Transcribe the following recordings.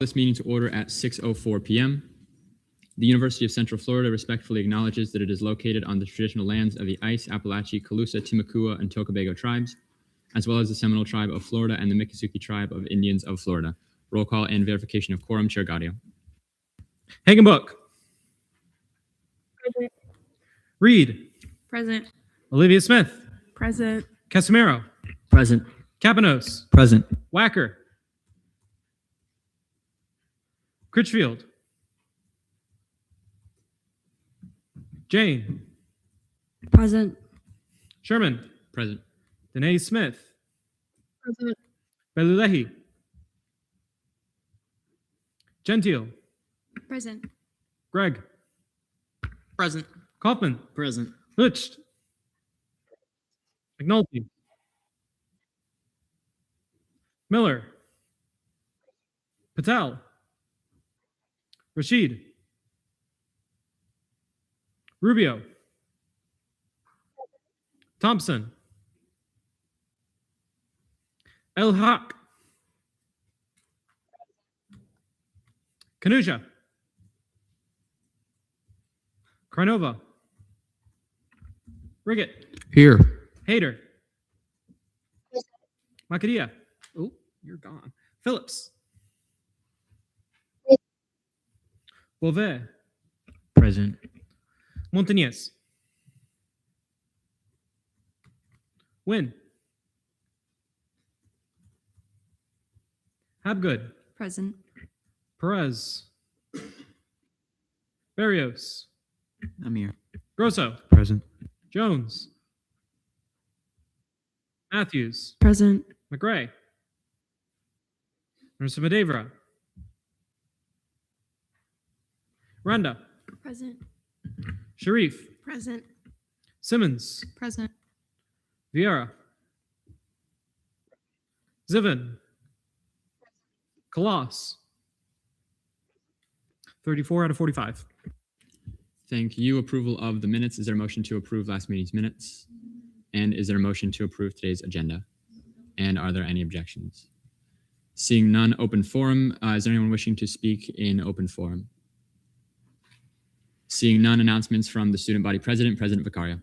This meeting to order at 6:04 p.m. The University of Central Florida respectfully acknowledges that it is located on the traditional lands of the Ice, Appalachee, Calusa, Timucua, and Tocobago tribes, as well as the Seminole Tribe of Florida and the Miccosukee Tribe of Indians of Florida. Roll call and verification of quorum. Chair Gaudio. Hagenbook. Present. Reed. Present. Olivia Smith. Present. Casimiro. Present. Cabanos. Present. Wacker. Critchfield. Jane. Present. Sherman. Present. Danae Smith. Present. Belulehi. Gentile. Present. Gregg. Present. Kaufman. Present. Licht. McNulty. Miller. Patel. Rashid. Rubio. Thompson. El Haq. Kanuja. Karnova. Riggett. Here. Hayter. Makadia. Oh, you're gone. Phillips. Beauvais. Present. Montañez. Wynn. Habgood. Present. Perez. Barrios. I'm here. Grosso. Present. Jones. Matthews. Present. McRae. Marissa Medavra. Randa. Present. Sharif. Present. Simmons. Present. Vieira. Zivin. Kalas. 34 out of 45. Thank you. Approval of the minutes. Is there a motion to approve last meeting's minutes? And is there a motion to approve today's agenda? And are there any objections? Seeing none, open forum. Is there anyone wishing to speak in open forum? Seeing none, announcements from the student body president, President Vicario.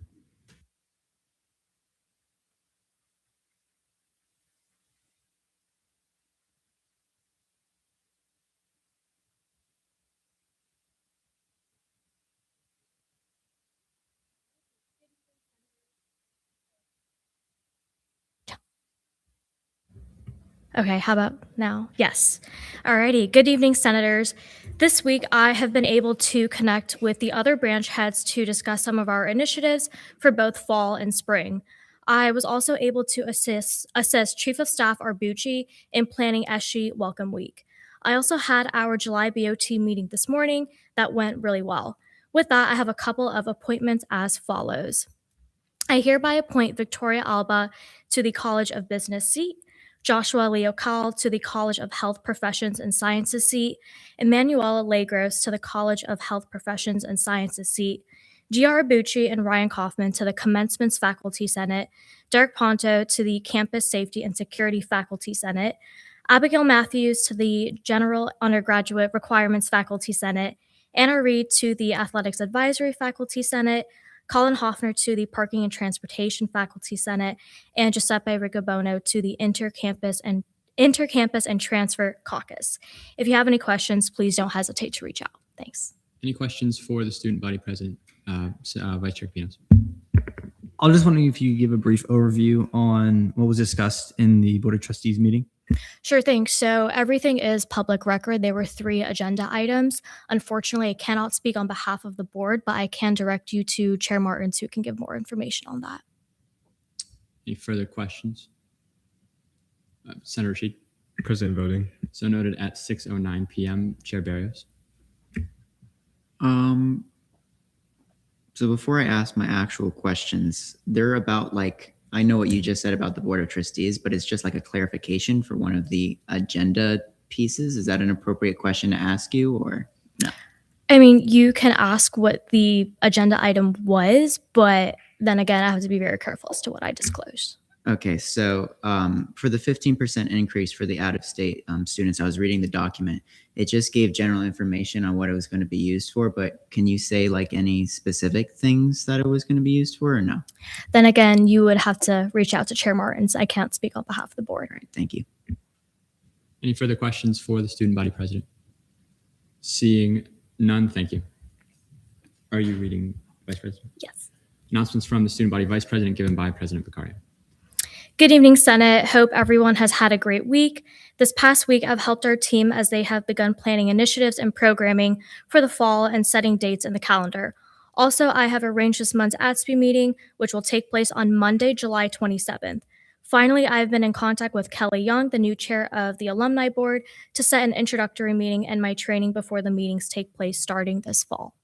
Okay, how about now? Yes. Alrighty, good evening, Senators. This week, I have been able to connect with the other branch heads to discuss some of our initiatives for both fall and spring. I was also able to assist Chief of Staff Arbucci in planning SG Welcome Week. I also had our July BOT meeting this morning that went really well. With that, I have a couple of appointments as follows. I hereby appoint Victoria Alba to the College of Business seat, Joshua Leocal to the College of Health Professions and Sciences seat, Emanuela Lagros to the College of Health Professions and Sciences seat, G.R. Bucci and Ryan Kaufman to the Commencements Faculty Senate, Derek Ponto to the Campus Safety and Security Faculty Senate, Abigail Matthews to the General Undergraduate Requirements Faculty Senate, Anna Reed to the Athletics Advisory Faculty Senate, Colin Hoffner to the Parking and Transportation Faculty Senate, and Giuseppe Ricobono to the Intercampus and Transfer Caucus. If you have any questions, please don't hesitate to reach out. Thanks. Any questions for the student body president, Vice Chair Pinos? I was just wondering if you could give a brief overview on what was discussed in the Board of Trustees meeting. Sure thing. So everything is public record. There were 3 agenda items. Unfortunately, I cannot speak on behalf of the board, but I can direct you to Chair Martins, who can give more information on that. Any further questions? Senator Rashid. President voting. So noted at 6:09 p.m. Chair Barrios. So before I ask my actual questions, they're about I know what you just said about the Board of Trustees, but it's just like a clarification for one of the agenda pieces. Is that an appropriate question to ask you or no? I mean, you can ask what the agenda item was, but then again, I have to be very careful as to what I disclose. Okay, so for the 15% increase for the out-of-state students, I was reading the document. It just gave general information on what it was going to be used for, but can you say like any specific things that it was going to be used for or no? Then again, you would have to reach out to Chair Martins. I can't speak on behalf of the board. All right, thank you. Any further questions for the student body president? Seeing none, thank you. Are you reading, Vice President? Yes. Announcements from the student body vice president given by President Vicario. Good evening, Senate. Hope everyone has had a great week. This past week, I've helped our team as they have begun planning initiatives and programming for the fall and setting dates in the calendar. Also, I have arranged this month's ATSB meeting, which will take place on Monday, July 27th. Finally, I have been in contact with Kelly Young, the new chair of the Alumni Board, to set an introductory meeting and my training before the meetings take place starting this fall.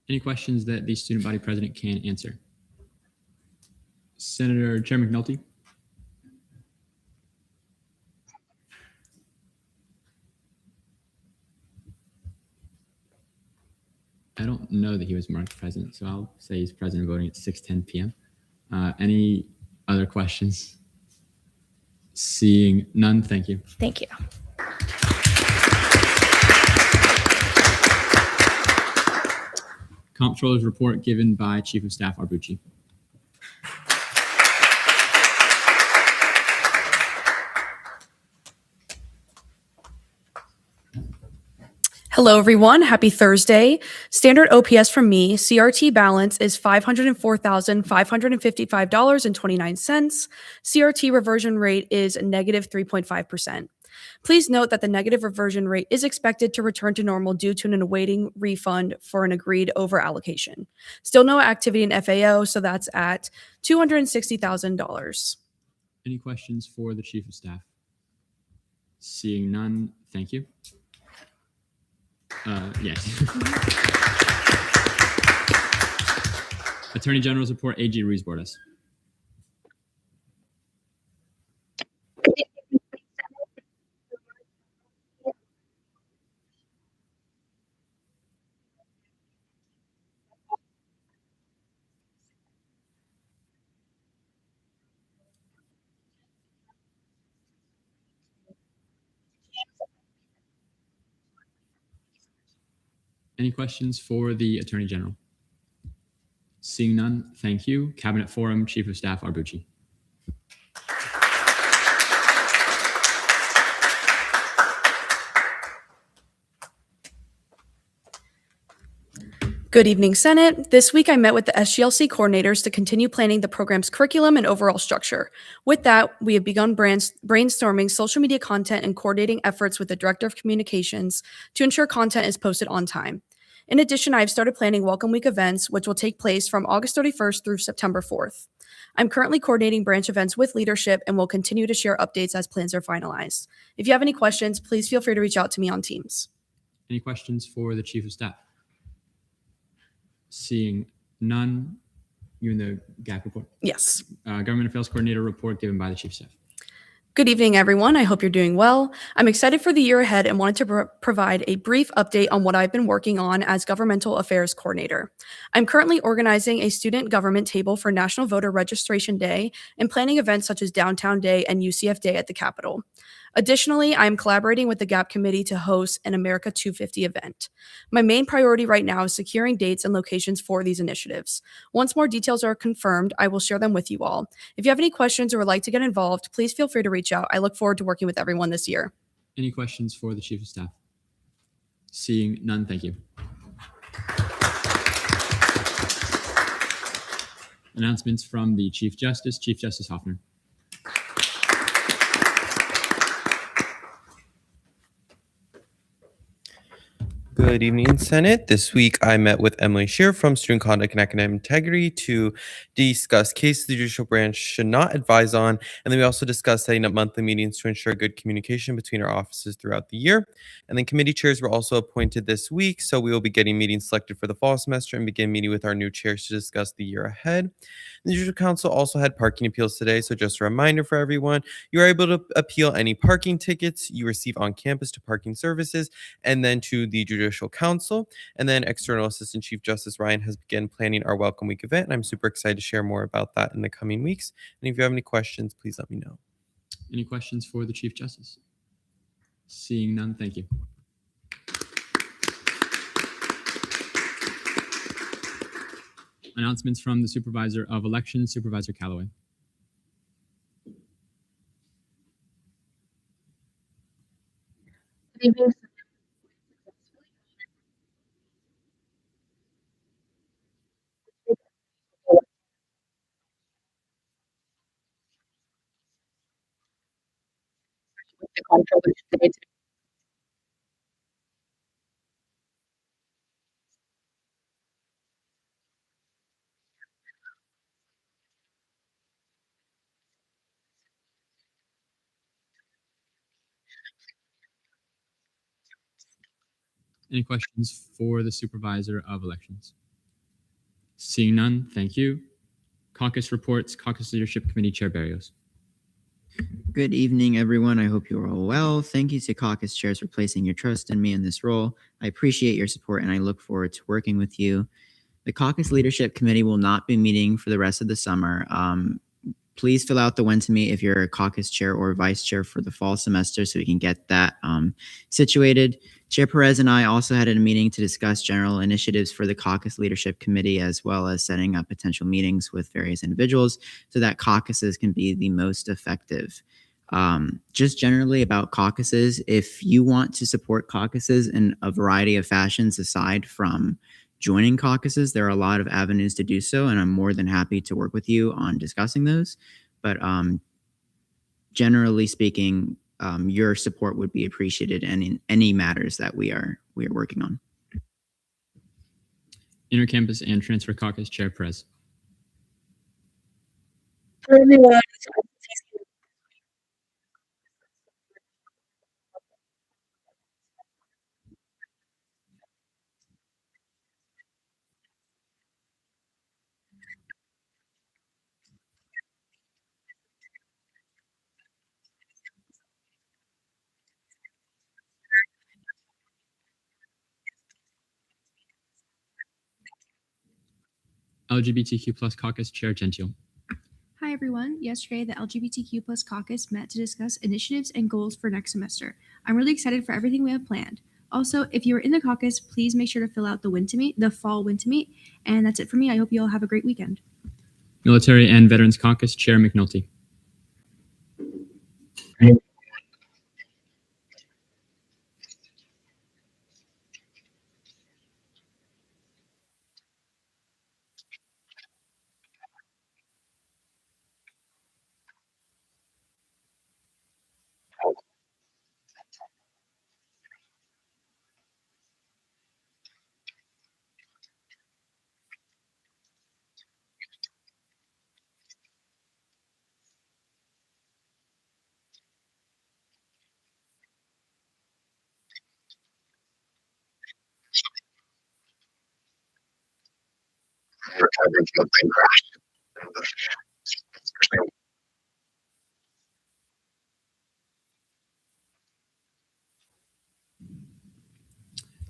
Any questions that the student body president can answer? Senator Chair McNulty. I don't know that he was marked present, so I'll say he's present voting at 6:10 p.m. Any other questions? Seeing none, thank you. Thank you. Comptroller's report given by Chief of Staff Arbucci. Hello, everyone. Happy Thursday. Standard OPS from me, CRT balance is $504,555.29. CRT reversion rate is negative 3.5%. Please note that the negative reversion rate is expected to return to normal due to an awaiting refund for an agreed over allocation. Still no activity in FAO, so that's at $260,000. Any questions for the Chief of Staff? Seeing none, thank you. Yes. Attorney General's report, AG Ruiz Bordas. Any questions for the Attorney General? Seeing none, thank you. Cabinet Forum, Chief of Staff Arbucci. Good evening, Senate. This week I met with the SGLC coordinators to continue planning the program's curriculum and overall structure. With that, we have begun brainstorming social media content and coordinating efforts with the Director of Communications to ensure content is posted on time. In addition, I have started planning Welcome Week events, which will take place from August 31st through September 4th. I'm currently coordinating branch events with leadership and will continue to share updates as plans are finalized. If you have any questions, please feel free to reach out to me on Teams. Any questions for the Chief of Staff? Seeing none, you in the GAC report. Yes. Government Affairs Coordinator report given by the Chief of Staff. Good evening, everyone. I hope you're doing well. I'm excited for the year ahead and wanted to provide a brief update on what I've been working on as Governmental Affairs Coordinator. I'm currently organizing a student government table for National Voter Registration Day and planning events such as Downtown Day and UCF Day at the Capitol. Additionally, I'm collaborating with the GAP committee to host an America 250 event. My main priority right now is securing dates and locations for these initiatives. Once more details are confirmed, I will share them with you all. If you have any questions or would like to get involved, please feel free to reach out. I look forward to working with everyone this year. Any questions for the Chief of Staff? Seeing none, thank you. Announcements from the Chief Justice Hoffner. Good evening, Senate. This week, I met with Emily Shear from Student Conduct and Academic Integrity to discuss cases the judicial branch should not advise on. And then we also discussed setting up monthly meetings to ensure good communication between our offices throughout the year. And then committee chairs were also appointed this week. So we will be getting meetings selected for the fall semester and begin meeting with our new chairs to discuss the year ahead. The Judicial Council also had parking appeals today. So just a reminder for everyone, you are able to appeal any parking tickets you receive on campus to parking services and then to the Judicial Judicial Council. And then External Assistant Chief Justice Ryan has begun planning our Welcome Week event, and I'm super excited to share more about that in the coming weeks. And if you have any questions, please let me know. Any questions for the Chief Justice? Seeing none, thank you. Announcements from the Supervisor of Elections, Supervisor Callaway. The comptroller today to Any questions for the Supervisor of Elections? Seeing none, thank you. Caucus reports, Caucus Leadership Committee Chair Barrios. Good evening, everyone. I hope you are all well. Thank you to caucus chairs for placing your trust in me in this role. I appreciate your support and I look forward to working with you. The Caucus Leadership Committee will not be meeting for the rest of the summer. Please fill out the when to meet if you're a caucus chair or vice chair for the fall semester so we can get that situated. Chair Perez and I also had a meeting to discuss general initiatives for the Caucus Leadership Committee, as well as setting up potential meetings with various individuals so that caucuses can be the most effective. Just generally about caucuses, if you want to support caucuses in a variety of fashions aside from joining caucuses, there are a lot of avenues to do so, and I'm more than happy to work with you on discussing those. But generally speaking, your support would be appreciated and in any matters that we are working on. Intercampus and Transfer Caucus Chair Perez. for everyone. LGBTQ plus Caucus Chair Gentile. Hi, everyone. Yesterday, the LGBTQ plus caucus met to discuss initiatives and goals for next semester. I'm really excited for everything we have planned. Also, if you're in the caucus, please make sure to fill out the fall win to meet. And that's it for me. I hope you all have a great weekend. Military and Veterans Caucus Chair McNulty.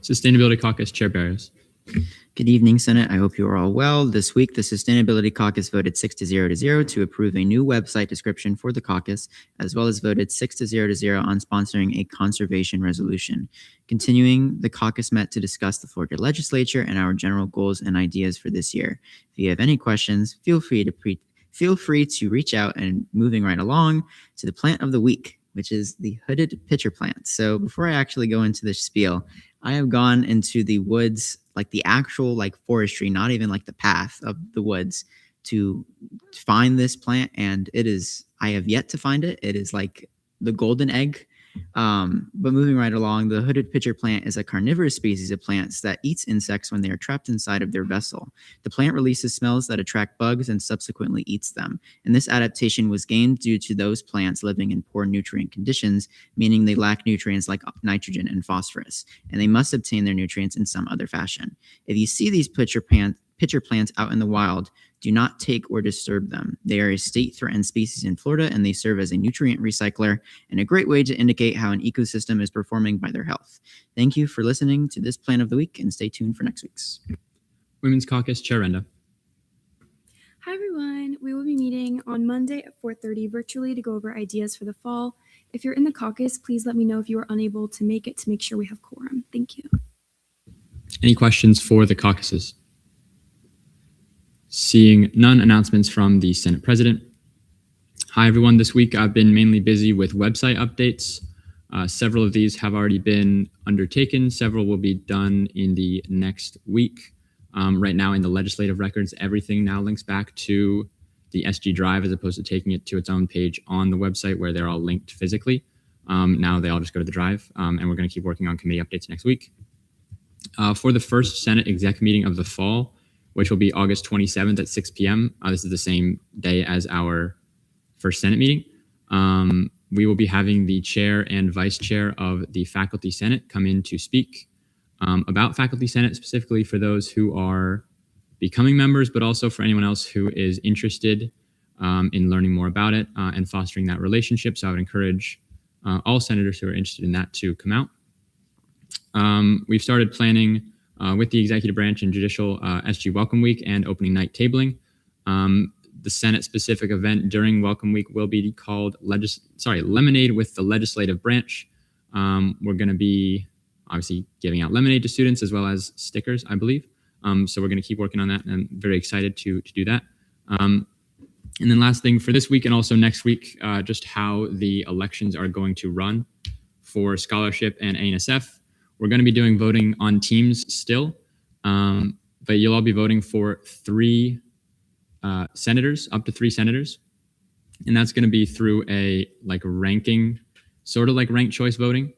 Sustainability Caucus Chair Barrios. Good evening, Senate. I hope you are all well. This week, the Sustainability Caucus voted 6-0 to approve a new website description for the caucus, as well as voted 6-0 on sponsoring a conservation resolution. Continuing, the caucus met to discuss the Florida legislature and our general goals and ideas for this year. If you have any questions, feel free to reach out. And moving right along to the plant of the week, which is the hooded pitcher plant. So before I actually go into this spiel, I have gone into the woods, like the actual like forestry, not even like the path of the woods, to find this plant. And I have yet to find it. It is like the golden egg. But moving right along, the hooded pitcher plant is a carnivorous species of plants that eats insects when they are trapped inside of their vessel. The plant releases smells that attract bugs and subsequently eats them. And this adaptation was gained due to those plants living in poor nutrient conditions, meaning they lack nutrients like nitrogen and phosphorus, and they must obtain their nutrients in some other fashion. If you see these pitcher pitcher plants out in the wild, do not take or disturb them. They are a state-threatened species in Florida, and they serve as a nutrient recycler and a great way to indicate how an ecosystem is performing by their health. Thank you for listening to this Plan of the Week, and stay tuned for next week's. Women's Caucus, Chair Renda. Hi everyone. We will be meeting on Monday at 4:30 virtually to go over ideas for the fall. If you're in the caucus, please let me know if you are unable to make it to make sure we have quorum. Thank you. Any questions for the caucuses? Seeing none, announcements from the Senate President. Hi, everyone. This week, I've been mainly busy with website updates. Several of these have already been undertaken. Several will be done in the next week. Right now, in the legislative records, everything now links back to the SG Drive as opposed to taking it to its own page on the website where they're all linked physically. Now they all just go to the Drive, and we're going to keep working on committee updates next week. For the first Senate exec meeting of the fall, which will be August 27th at 6 p.m. This is the same day as our first Senate meeting. We will be having the chair and vice chair of the Faculty Senate come in to speak about Faculty Senate, specifically for those who are becoming members, but also for anyone else who is interested in learning more about it and fostering that relationship. So I would encourage all senators who are interested in that to come out. We've started planning with the executive branch and judicial SG Welcome Week and opening night tabling. The Senate-specific event during Welcome Week will be called Lemonade with the Legislative Branch. We're going to be obviously giving out lemonade to students as well as stickers, I believe. So we're going to keep working on that, and I'm very excited to do that. And then last thing for this week and also next week, just how the elections are going to run for scholarship and ANSF. We're going to be doing voting on teams still, but you'll all be voting for 3 senators, up to 3 senators. And that's going to be through a ranking, sort of like ranked choice voting.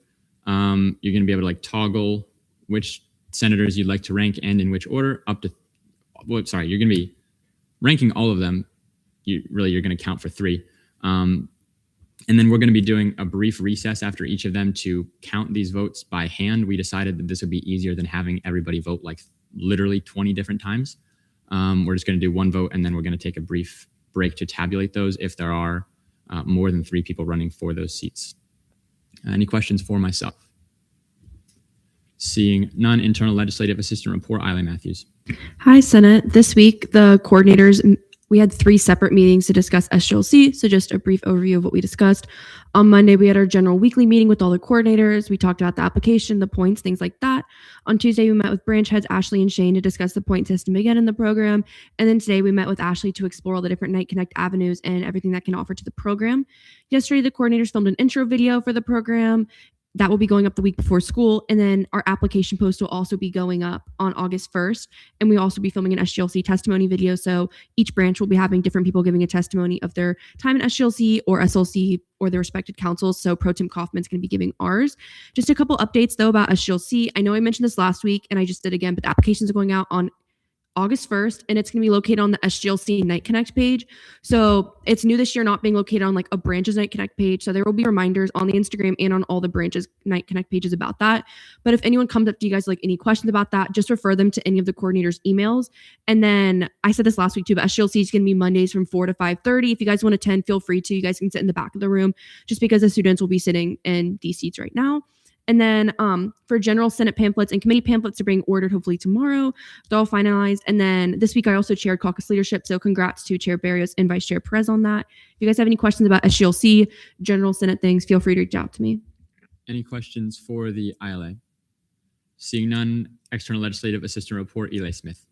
You're going to be able to toggle which senators you'd like to rank and in which order you're going to be ranking all of them. You're going to count for 3. And then we're going to be doing a brief recess after each of them to count these votes by hand. We decided that this would be easier than having everybody vote literally 20 different times. We're just going to do 1 vote, and then we're going to take a brief break to tabulate those if there are more than 3 people running for those seats. Any questions for myself? Seeing none, Internal Legislative Assistant Report, Isla Matthews. Hi, Senate. This week, the coordinators, we had 3 separate meetings to discuss SGLC, so just a brief overview of what we discussed. On Monday, we had our general weekly meeting with all the coordinators. We talked about the application, the points, things like that. On Tuesday, we met with branch heads Ashley and Shane to discuss the point system again in the program. And then today, we met with Ashley to explore all the different Night Connect avenues and everything that can offer to the program. Yesterday, the coordinators filmed an intro video for the program. That will be going up the week before school. And then our application post will also be going up on August 1st. And we also be filming an SGLC testimony video. So each branch will be having different people giving a testimony of their time in SGLC or SLC or their respected councils. So Pro Tim Kaufman's going to be giving ours. Just a couple updates though about SGLC. I know I mentioned this last week and I just did again, but the applications are going out on August 1st, and it's going to be located on the SGLC Night Connect page. So it's new this year, not being located on a branch's Night Connect page. So there will be reminders on the Instagram and on all the branches Night Connect pages about that. But if anyone comes up to you guys any questions about that, just refer them to any of the coordinators' emails. And then I said this last week too, but SGLC is going to be Mondays from 4 to 5:30. If you guys want to attend, feel free to. You guys can sit in the back of the room just because the students will be sitting in these seats right now. And then for general Senate pamphlets and committee pamphlets are being ordered hopefully tomorrow. They're all finalized. And then this week I also chaired caucus leadership. So congrats to Chair Barrios and Vice Chair Perez on that. If you guys have any questions about SGLC, general Senate things, feel free to reach out to me. Any questions for the ILA? Seeing none, External Legislative Assistant Report, Eli Smith.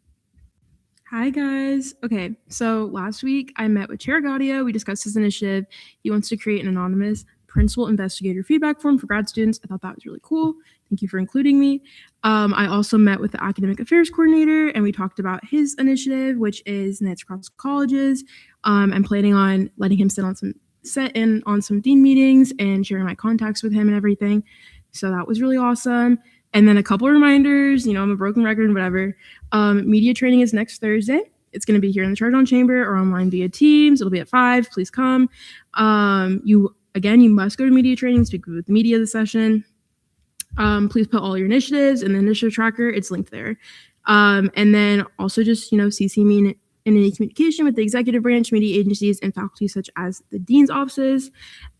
Hi, guys. Okay, so last week I met with Chair Gaudio. We discussed his initiative. He wants to create an anonymous principal investigator feedback form for grad students. I thought that was really cool. Thank you for including me. I also met with the academic affairs coordinator and we talked about his initiative, which is Knights Across Colleges. I'm planning on letting him sit in on some dean meetings and sharing my contacts with him and everything. So that was really awesome. And then a couple of reminders, I'm a broken record and whatever. Media training is next Thursday. It's going to be here in the Charge On Chamber or online via Teams. It'll be at 5. Please come. You must go to media training, speak with the media of the session. Please put all your initiatives in the initiative tracker. It's linked there. And then also just, CC me in any communication with the executive branch, media agencies, and faculty such as the dean's offices.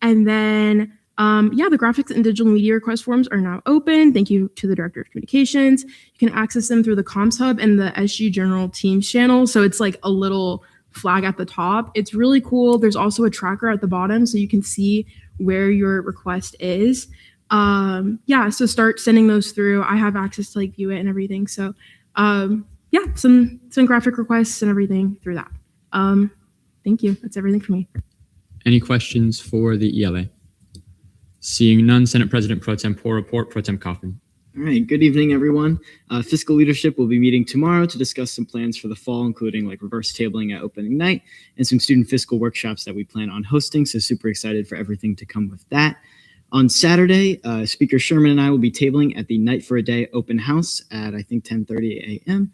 And then, the graphics and digital media request forms are now open. Thank you to the Director of Communications. You can access them through the Comms Hub and the SG General Teams channel. So it's like a little flag at the top. It's really cool. There's also a tracker at the bottom so you can see where your request is. So start sending those through. I have access to view it and everything. So some graphic requests and everything through that. Thank you. That's everything for me. Any questions for the ELA? Seeing none, Senate President Pro Tempore report. Pro Tem Kaufman. All right. Good evening, everyone. Fiscal leadership will be meeting tomorrow to discuss some plans for the fall, including reverse tabling at opening night and some student fiscal workshops that we plan on hosting. So super excited for everything to come with that. On Saturday, Speaker Sherman and I will be tabling at the Night for a Day open house at, I think, 10:30 a.m.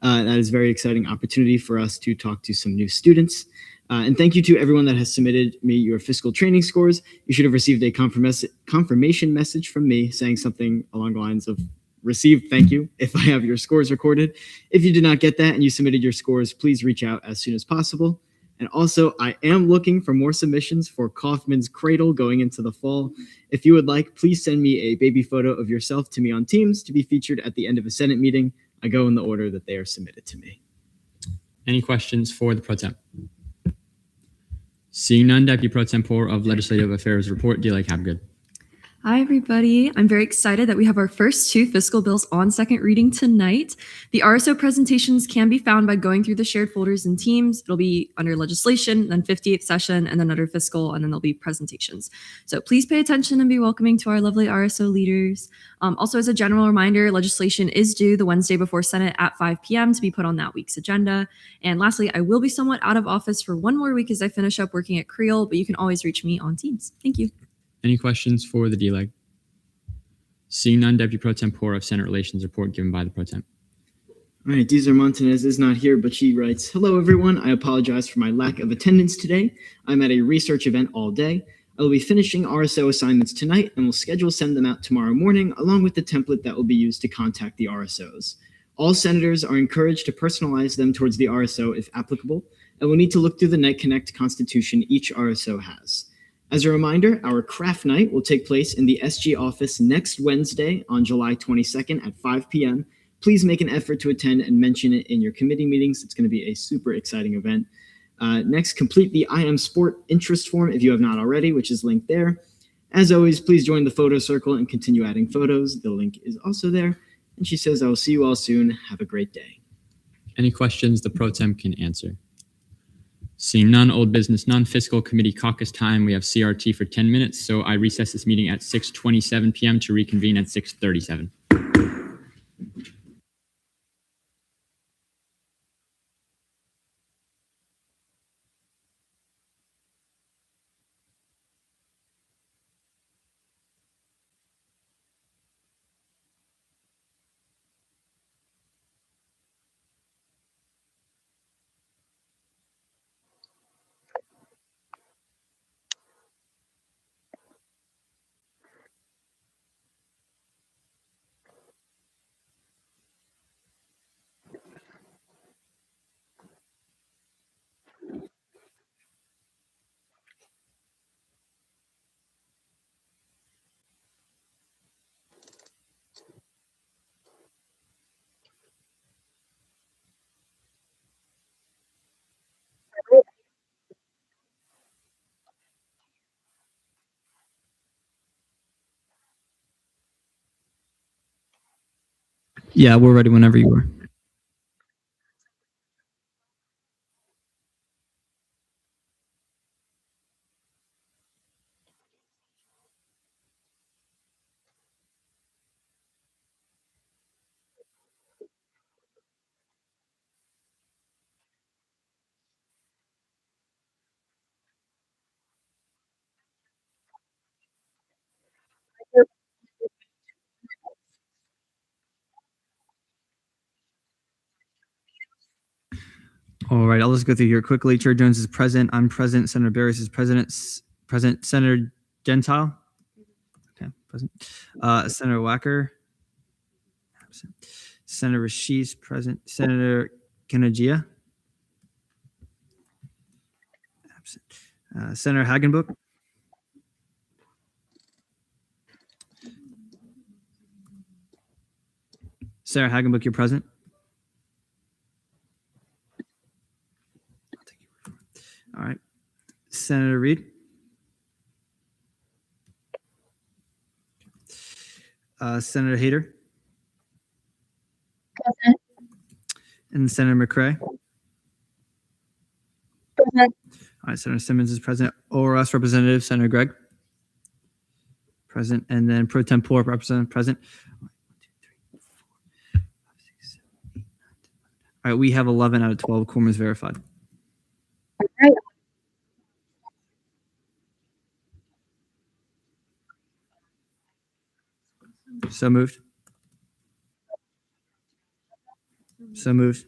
That is a very exciting opportunity for us to talk to some new students. And thank you to everyone that has submitted me your fiscal training scores. You should have received a confirmation message from me saying something along the lines of received, thank you, if I have your scores recorded. If you did not get that and you submitted your scores, please reach out as soon as possible. And also, I am looking for more submissions for Kaufman's Cradle going into the fall. If you would like, please send me a baby photo of yourself to me on Teams to be featured at the end of a Senate meeting. I go in the order that they are submitted to me. Any questions for the Pro Tem? Seeing none, Deputy Pro Tempore of Legislative Affairs report. Delia Capgood. Hi, everybody. I'm very excited that we have our first two fiscal bills on second reading tonight. The RSO presentations can be found by going through the shared folders in Teams. It'll be under legislation, then 58th session, and then under fiscal, and then there'll be presentations. So please pay attention and be welcoming to our lovely RSO leaders. Also, as a general reminder, legislation is due the Wednesday before Senate at 5 p.m. to be put on that week's agenda. And lastly, I will be somewhat out of office for one more week as I finish up working at Creel, but you can always reach me on Teams. Thank you. Any questions for the DLEG? Seeing none, Deputy Pro Tempore of Senate Relations report given by the Pro Tem. All right, Deezer Montanez is not here, but she writes, "Hello, everyone. I apologize for my lack of attendance today. I'm at a research event all day. I will be finishing RSO assignments tonight and will send them out tomorrow morning, along with the template that will be used to contact the RSOs. All senators are encouraged to personalize them towards the RSO if applicable, and will need to look through the NetConnect constitution each RSO has. As a reminder, our craft night will take place in the SG office next Wednesday on July 22nd at 5 p.m. Please make an effort to attend and mention it in your committee meetings. It's going to be a super exciting event. Next, complete the I Am Sport interest form if you have not already, which is linked there. As always, please join the photo circle and continue adding photos. The link is also there. And she says, I will see you all soon. Have a great day." Any questions the Pro Tem can answer? Seeing none, old business, none, fiscal committee caucus time. We have CRT for 10 minutes, so I recess this meeting at 6:27 p.m. to reconvene at 6:37. Yeah, we're ready whenever you are. All right, I'll just go through here quickly. Chair Jones is present. I'm present. Senator Barris is present. Senator Gentile. Okay, present. Senator Wacker. Absent. Senator Rashi's present. Senator Kanajia? Absent. Senator Hagenbuch? Sarah Hagenbuch, you're present. All right. Senator Reed? Senator Hayter? Present. And Senator McCray? Present. All right, Senator Simmons is present. ORS Representative Senator Gregg? Present. And then Pro Tempore Representative present. All right, we have 11 out of 12. Quorum is verified. All right. So moved. So moved.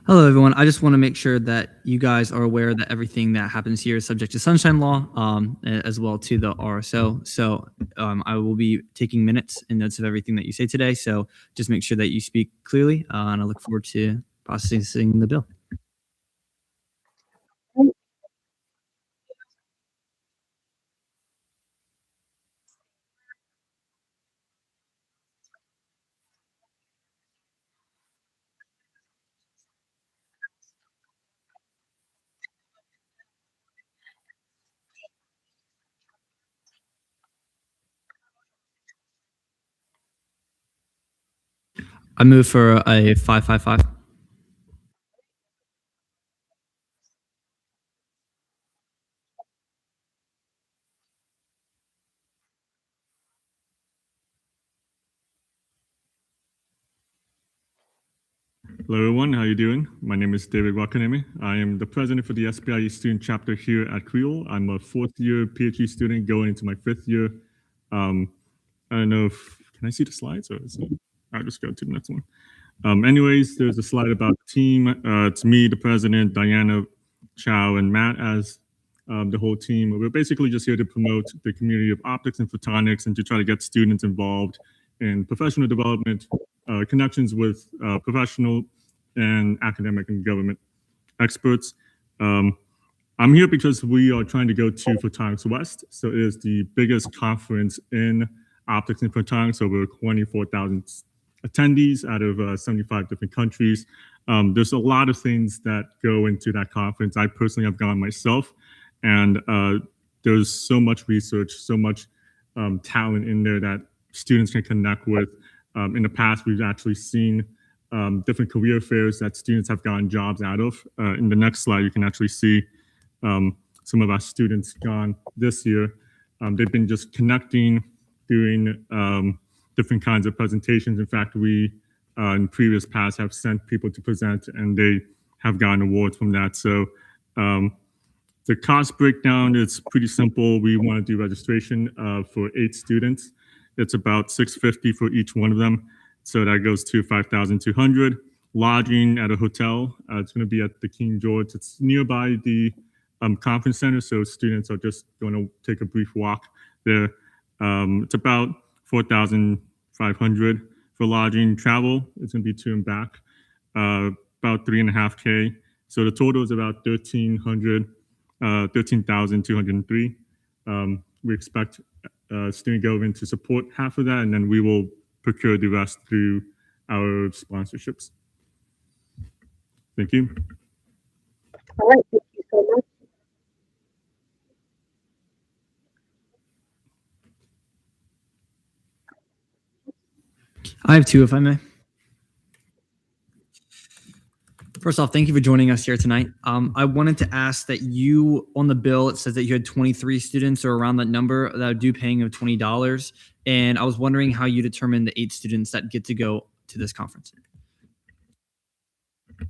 Hello, everyone. I just want to make sure that you guys are aware that everything that happens here is subject to sunshine law, as well to the RSO. So I will be taking minutes and notes of everything that you say today. So just make sure that you speak clearly, and I look forward to processing the bill. I move for a 555. Hello everyone, how are you doing? My name is David Wakanemi. I am the president for the SPIE student chapter here at Creole. I'm a fourth year PhD student going into my fifth year. I don't know if, can I see the slides or is it, I'll just go to the next one. Anyways, there's a slide about the team. It's me, the president, Diana, Chow, and Matt as the whole team. We're basically just here to promote the community of optics and photonics and to try to get students involved in professional development, connections with professional and academic and government experts. I'm here because we are trying to go to Photonics West. So it is the biggest conference in optics and photonics, over 24,000 attendees out of 75 different countries. There's a lot of things that go into that conference. I personally have gone myself, and there's so much research, so much talent in there that students can connect with. In the past, we've actually seen different career fairs that students have gotten jobs out of. In the next slide, you can actually see some of our students gone this year. They've been just connecting, doing different kinds of presentations. In fact, we in previous past have sent people to present and they have gotten awards from that. So the cost breakdown is pretty simple. We want to do registration for 8 students. It's about $650 for each one of them. So that goes to $5,200. Lodging at a hotel. It's going to be at the King George. It's nearby the conference center, so students are just going to take a brief walk there. It's about $4,500 for lodging. Travel, it's going to be to and back, about $3,500. So the total is about $13,203. We expect student government to support half of that, and then we will procure the rest through our sponsorships. Thank you. All right, thank you so much. I have 2, if I may. First off, thank you for joining us here tonight. I wanted to ask that you, on the bill, it says that you had 23 students or around that number that are due paying of $20. And I was wondering how you determine the 8 students that get to go to this conference.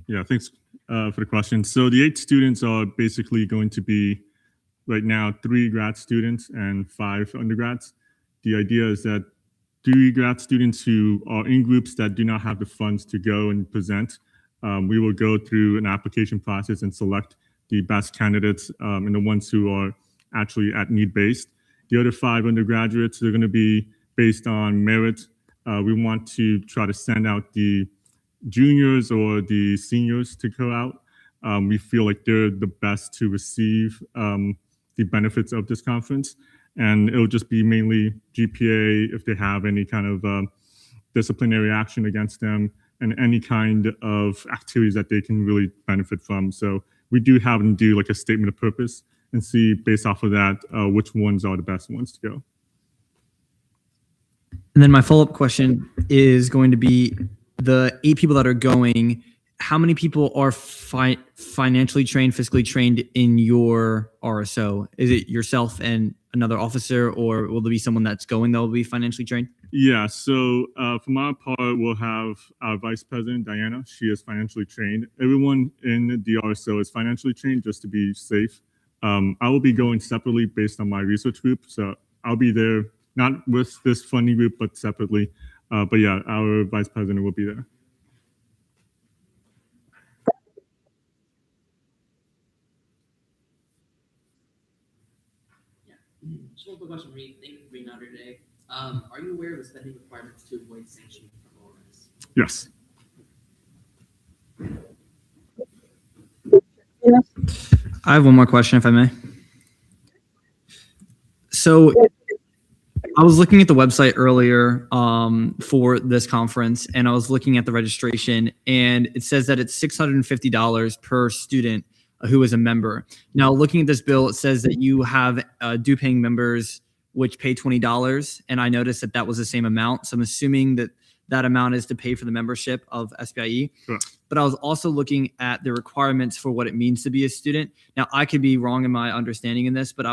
Yeah, thanks for the question. So the 8 students are basically going to be right now 3 grad students and 5 undergrads. The idea is that 3 grad students who are in groups that do not have the funds to go and present, we will go through an application process and select the best candidates and the ones who are actually at need-based. The other 5 undergraduates are going to be based on merit. We want to try to send out the juniors or the seniors to go out. We feel like they're the best to receive the benefits of this conference. And it'll just be mainly GPA if they have any kind of disciplinary action against them and any kind of activities that they can really benefit from. So we do have them do like a statement of purpose and see based off of that which ones are the best ones to go. And then my follow-up question is going to be the 8 people that are going, how many people are financially trained, fiscally trained in your RSO? Is it yourself and another officer, or will there be someone that's going that will be financially trained? Yeah, so from our part, we'll have our vice president, Diana. She is financially trained. Everyone in the RSO is financially trained just to be safe. I will be going separately based on my research group. So I'll be there, not with this funding group, but separately. But yeah, our vice president will be there. Just one quick question for me. Thank you for being out here today. Are you aware of the spending requirements to avoid sanction from ORS? Yes. I have one more question, if I may. So I was looking at the website earlier for this conference, and I was looking at the registration, and it says that it's $650 per student who is a member. Now, looking at this bill, it says that you have due-paying members which pay $20, and I noticed that that was the same amount. So I'm assuming that that amount is to pay for the membership of SPIE. Sure. But I was also looking at the requirements for what it means to be a student. Now, I could be wrong in my understanding in this, but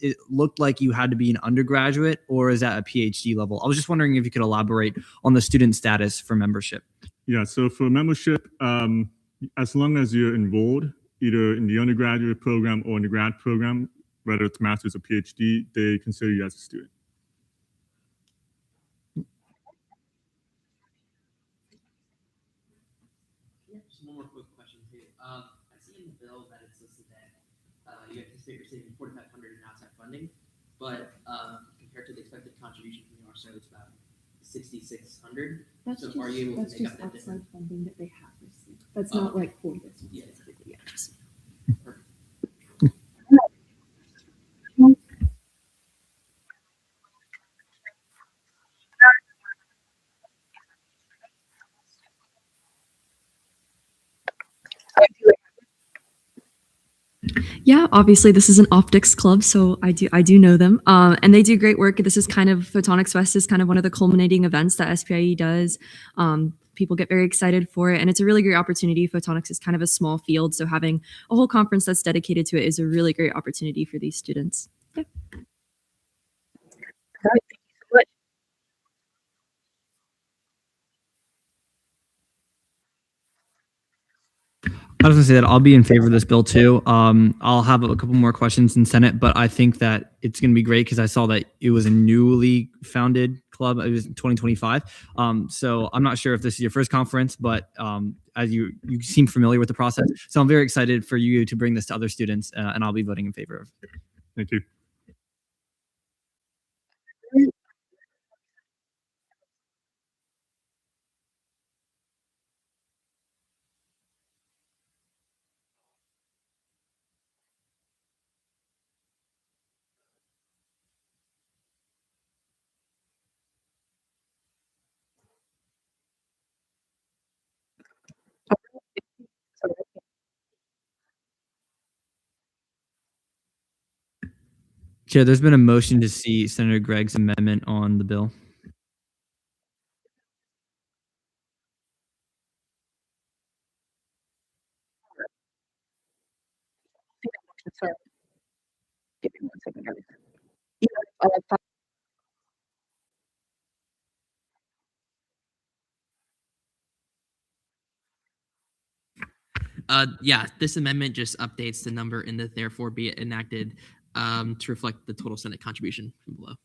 it looked like you had to be an undergraduate, or is that a PhD level? I was just wondering if you could elaborate on the student status for membership. Yeah, so for membership, as long as you're enrolled, either in the undergraduate program or in the grad program, whether it's master's or PhD, they consider you as a student. Just one more quick question too. I see in the bill that it's listed that you anticipate receiving $4,500 in outside funding, but compared to the expected contribution from the RSO, it's about $6,600. So are you able to make up that difference? Funding that they have received. That's not like for this one. Yeah. Yeah. Perfect. Yeah, obviously this is an optics club, so I do know them, and they do great work. This is kind of Photonics West is kind of one of the culminating events that SPIE does. People get very excited for it, and it's a really great opportunity. Photonics is kind of a small field, so having a whole conference that's dedicated to it is a really great opportunity for these students. Yeah. All right, thank you so much. I was gonna say that I'll be in favor of this bill too. I'll have a couple more questions in Senate, but I think that it's gonna be great because I saw that it was a newly founded club. It was 2025. So I'm not sure if this is your first conference, but as you seem familiar with the process, so I'm very excited for you to bring this to other students, and I'll be voting in favor of it. Thank you. Chair, there's been a motion to see Senator Gregg's amendment on the bill. Sorry. Give me 1 second, guys. Yeah, Yeah, this amendment just updates the number in the therefore be it enacted to reflect the total Senate contribution from below.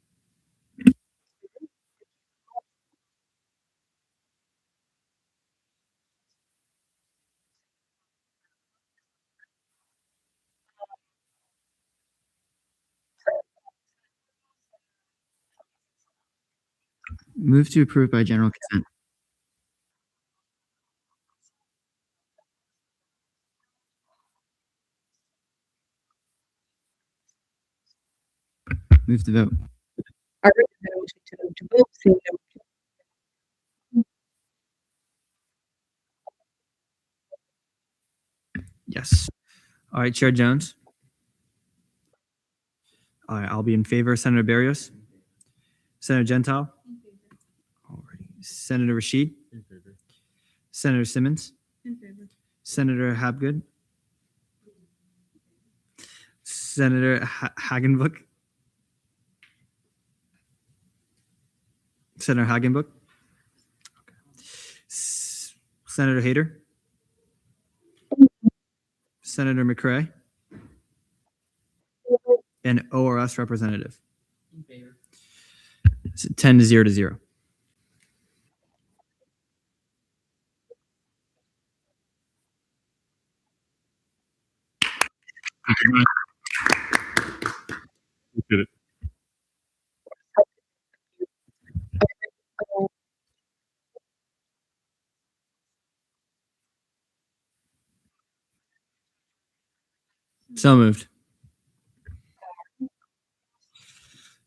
Move to approve by general consent. Move to vote. I recommend a motion to move to vote. Seeing no Yes. All right, Chair Jones. All right, I'll be in favor. Senator Barrios. Senator Gentile. Alrighty. Senator Rashid. In favor. Senator Simmons. In favor. Senator Habgood. Senator Hagenbuck. Senator Hagenbuck. Senator Hayter. Senator McCray. And ORS representative. In favor. 10 to 0. We did it. So moved.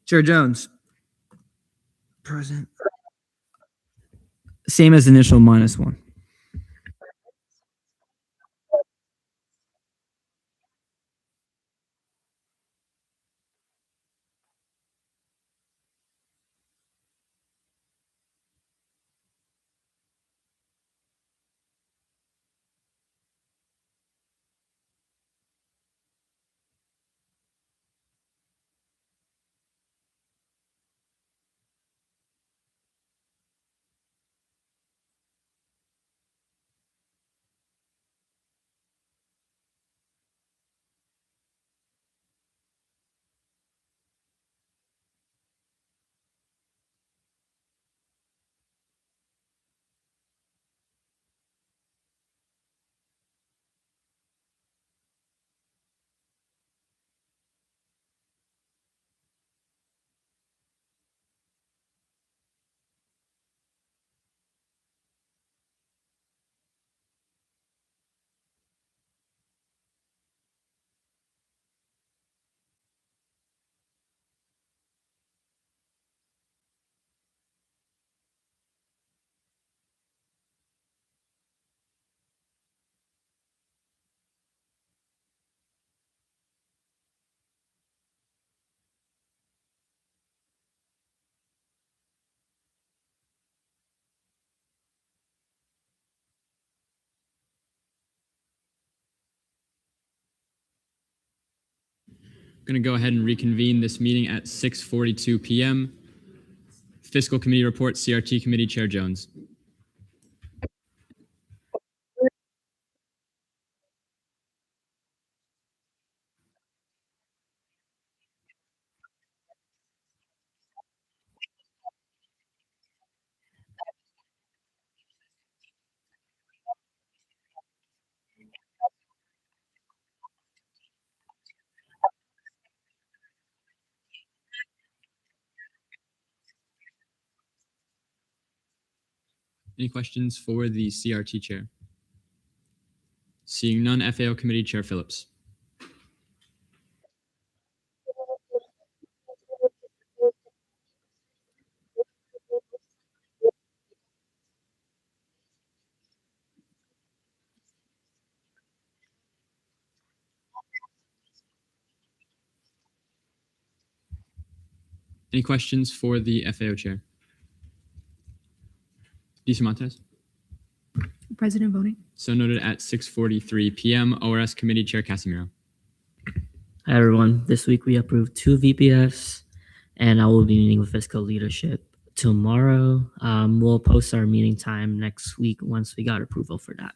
Chair Jones. Present. Same as initial -1. Going to go ahead and reconvene this meeting at 6:42 p.m. Fiscal Committee report, CRT Committee Chair Jones. Any questions for the CRT Chair? Seeing none, FAO Committee Chair Phillips. Any questions for the FAO Chair? DC Montes? President voting. So noted at 6:43 p.m. ORS Committee Chair Casimiro. Hi, everyone. This week we approved 2 VPFs, and I will be meeting with fiscal leadership tomorrow. We'll post our meeting time next week once we got approval for that.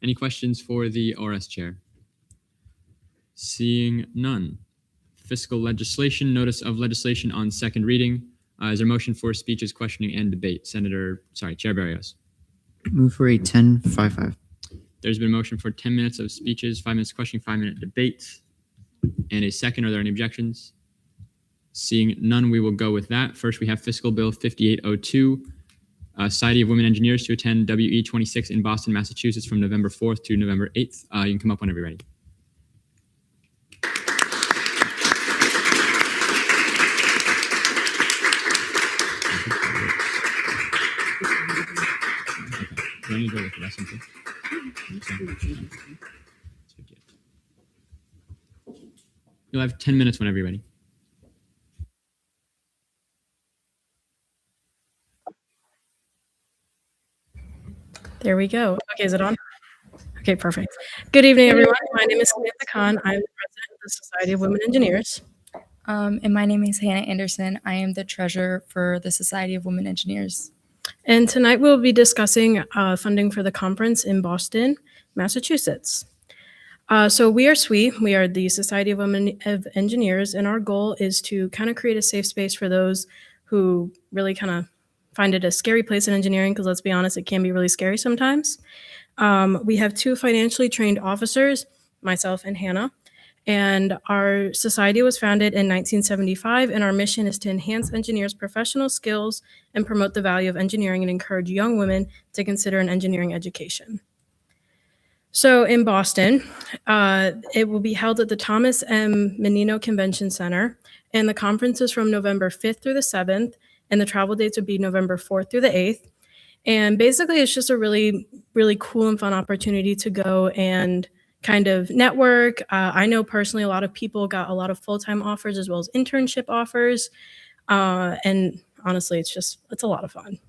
Any questions for the ORS Chair? Seeing none. fiscal legislation, notice of legislation on second reading. Is there a motion for speeches, questioning, and debate? Chair Barrios. Move for a 10-5-5. There's been a motion for 10 minutes of speeches, 5 minutes questioning, 5-minute debate, and a second. Are there any objections? Seeing none, we will go with that. First, we have Fiscal Bill 5802, Society of Women Engineers to attend WE26 in Boston, Massachusetts from November 4th to November 8th. You can come up whenever you're ready. Do I need to go with the rest of them? You'll have 10 minutes whenever you're ready. There we go. Okay, is it on? Okay, perfect. Good evening, everyone. My name is Samantha Khan. I'm the president of the Society of Women Engineers. And my name is Hannah Anderson. I am the treasurer for the Society of Women Engineers. And tonight we'll be discussing funding for the conference in Boston, Massachusetts. So we are SWE. We are the Society of Women of Engineers, and our goal is to kind of create a safe space for those who really kind of find it a scary place in engineering, because let's be honest, it can be really scary sometimes. We have 2 financially trained officers, myself and Hannah, and our society was founded in 1975, and our mission is to enhance engineers' professional skills and promote the value of engineering and encourage young women to consider an engineering education. So in Boston, it will be held at the Thomas M. Menino Convention Center, and the conference is from November 5th through the 7th, and the travel dates would be November 4th through the 8th. And basically, it's just a really, really cool and fun opportunity to go and kind of network. I know personally a lot of people got a lot of full-time offers as well as internship offers. And honestly, it's a lot of fun.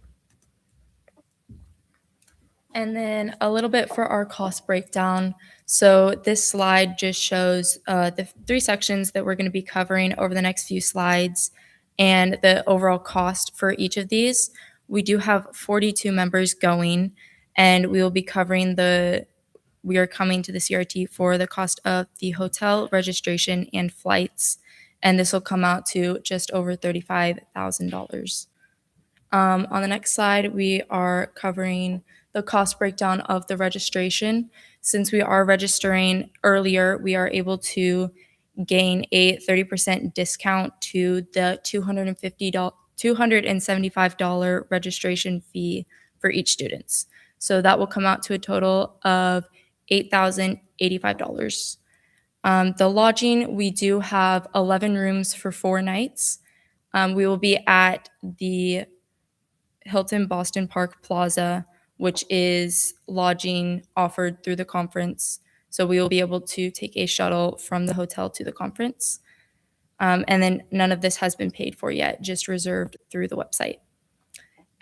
And then a little bit for our cost breakdown. So this slide just shows the 3 sections that we're going to be covering over the next few slides and the overall cost for each of these. We do have 42 members going, and we will be covering we are coming to the CRT for the cost of the hotel, registration, and flights. And this will come out to just over $35,000. On the next slide, we are covering the cost breakdown of the registration. Since we are registering earlier, we are able to gain a 30% discount to the $275 registration fee for each student. So that will come out to a total of $8,085. The lodging, we do have 11 rooms for 4 nights. We will be at the Hilton Boston Park Plaza, which is lodging offered through the conference. So we will be able to take a shuttle from the hotel to the conference. And then none of this has been paid for yet, just reserved through the website.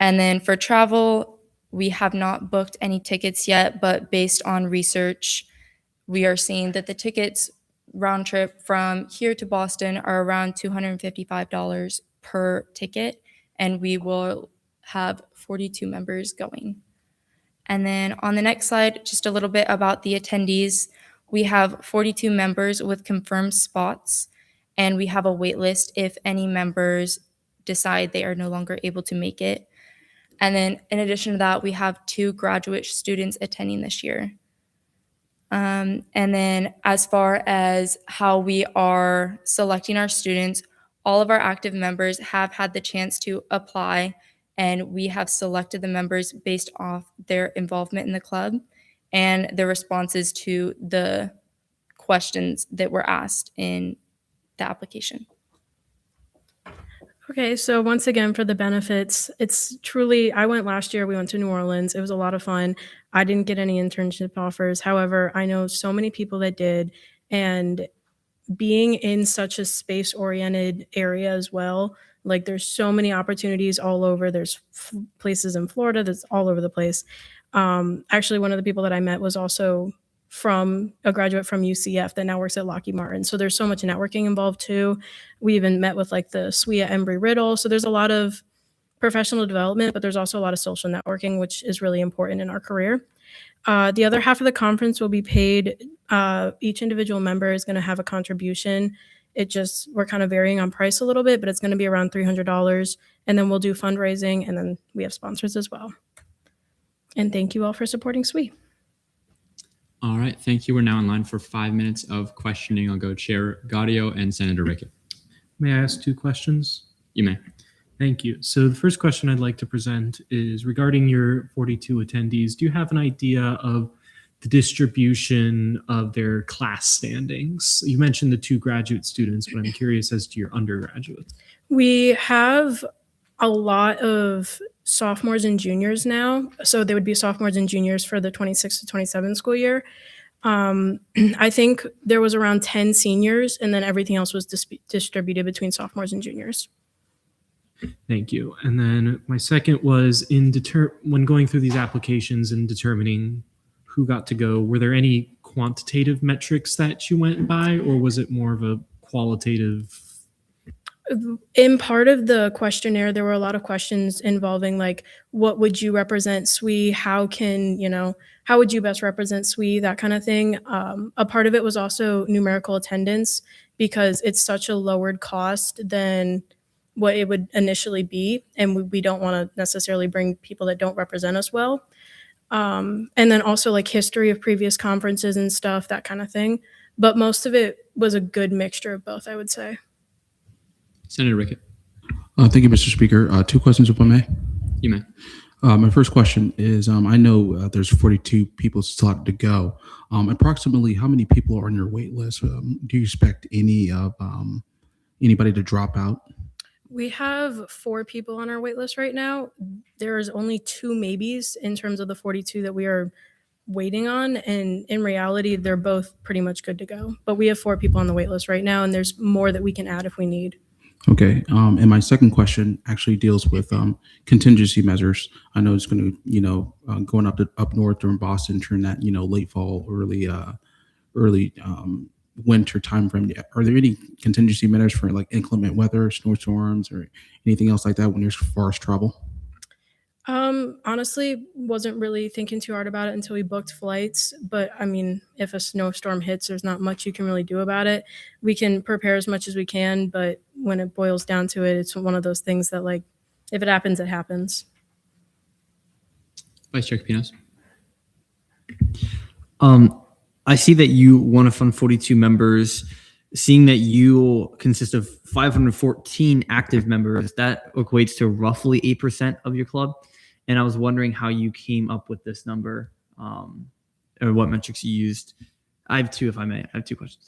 And then for travel, we have not booked any tickets yet, but based on research, we are seeing that the tickets round trip from here to Boston are around $255 per ticket, and we will have 42 members going. And then on the next slide, just a little bit about the attendees. We have 42 members with confirmed spots, and we have a wait list if any members decide they are no longer able to make it. And then in addition to that, we have 2 graduate students attending this year. And then as far as how we are selecting our students, all of our active members have had the chance to apply, and we have selected the members based off their involvement in the club and their responses to the questions that were asked in the application. Okay, so once again, for the benefits, it's truly, I went last year, we went to New Orleans. It was a lot of fun. I didn't get any internship offers. However, I know so many people that did, and being in such a space-oriented area as well, like there's so many opportunities all over. There's places in Florida that's all over the place. Actually, one of the people that I met was also a graduate from UCF that now works at Lockheed Martin. So there's so much networking involved too. We even met with like the SWE at Embry-Riddle. So there's a lot of professional development, but there's also a lot of social networking, which is really important in our career. The other half of the conference will be paid. Each individual member is going to have a contribution, we're kind of varying on price a little bit, but it's going to be around $300. And then we'll do fundraising, and then we have sponsors as well. And thank you all for supporting SWE. All right, thank you. We're now in line for 5 minutes of questioning. I'll go Chair Gaudio and Senator Rickett. May I ask 2 questions? You may. Thank you. So the first question I'd like to present is regarding your 42 attendees. Do you have an idea of the distribution of their class standings? You mentioned the 2 graduate students, but I'm curious as to your undergraduates. We have a lot of sophomores and juniors now. So they would be sophomores and juniors for the 26 to 27 school year. I think there was around 10 seniors, and then everything else was distributed between sophomores and juniors. Thank you. And then my second was when going through these applications and determining who got to go, were there any quantitative metrics that you went by, or was it more of a qualitative? In part of the questionnaire, there were a lot of questions involving like, what would you represent SWE? How would you best represent SWE? That kind of thing. A part of it was also numerical attendance, because it's such a lowered cost than what it would initially be. And we don't want to necessarily bring people that don't represent us well. And then also like history of previous conferences and stuff, that kind of thing. But most of it was a good mixture of both, I would say. Senator Rickett. Thank you, Mr. Speaker. 2 questions, if I may. You may. My first question is, I know there's 42 people slotted to go. Approximately how many people are on your wait list? Do you expect anybody to drop out? We have 4 people on our wait list right now. There's only 2 maybes in terms of the 42 that we are waiting on. And in reality, they're both pretty much good to go. But we have 4 people on the wait list right now, and there's more that we can add if we need. Okay. And my second question actually deals with contingency measures. I know it's going to, going up north or in Boston during that, late fall, early winter time frame. Are there any contingency measures for like inclement weather, snowstorms, or anything else like that when there's forest travel? Honestly, wasn't really thinking too hard about it until we booked flights. But I mean, if a snowstorm hits, there's not much you can really do about it. We can prepare as much as we can, but when it boils down to it, it's one of those things that like, if it happens, it happens. Vice Chair Capinos. I see that you want to fund 42 members. Seeing that you consist of 514 active members, that equates to roughly 8% of your club. And I was wondering how you came up with this number, or what metrics you used. I have 2, if I may. I have 2 questions.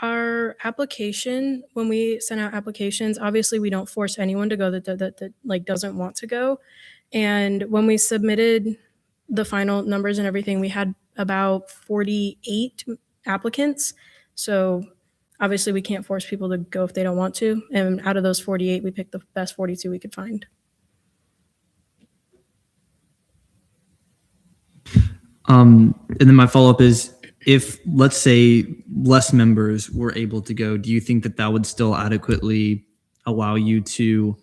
Our application, when we send out applications, obviously we don't force anyone to go that like doesn't want to go. And when we submitted the final numbers and everything, we had about 48 applicants. So obviously we can't force people to go if they don't want to. And out of those 48, we picked the best 42 we could find. And then my follow-up is, if let's say less members were able to go, do you think that would still adequately allow you to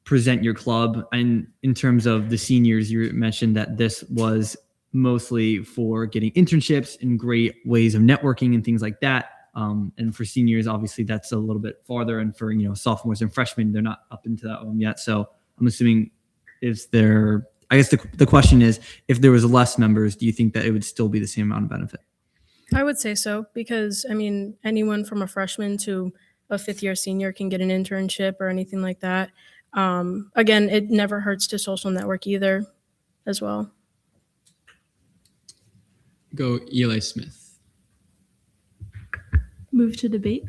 present your club? And in terms of the seniors, you mentioned that this was mostly for getting internships and great ways of networking and things like that. And for seniors, obviously that's a little bit farther. And for, sophomores and freshmen, they're not up into that one yet. So I'm assuming I guess the question is, if there was less members, do you think that it would still be the same amount of benefit? I would say so, because I mean, anyone from a freshman to a 5th-year senior can get an internship or anything like that. Again, it never hurts to social network either as well. Go Eli Smith. Move to debate.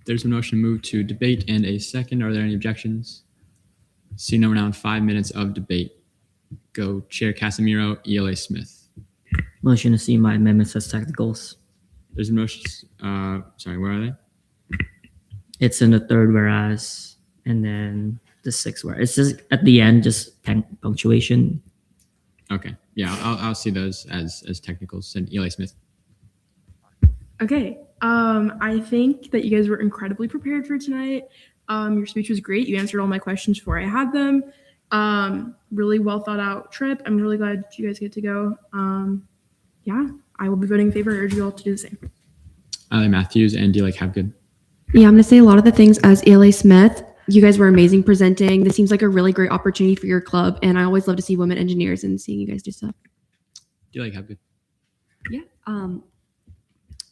There's a motion to move to debate and a second. Are there any objections? Seeing no, we're now in 5 minutes of debate. Go Chair Casimiro, ELA Smith. Motion to see my amendments as technicals. There's a motion. Sorry, where are they? It's in the 3rd whereas, and then the 6th whereas. It's just at the end, just punctuation. Okay. Yeah, I'll see those as technicals. And Eli Smith. Okay. I think that you guys were incredibly prepared for tonight. Your speech was great. You answered all my questions before I had them. Really well thought out trip. I'm really glad you guys get to go. Yeah, I will be voting in favor. I urge you all to do the same. Ali Matthews, and D. Like Havgood. Yeah, I'm going to say a lot of the things as ELA Smith. You guys were amazing presenting. This seems like a really great opportunity for your club, and I always love to see women engineers and seeing you guys do stuff. D. Like Havgood. Yeah.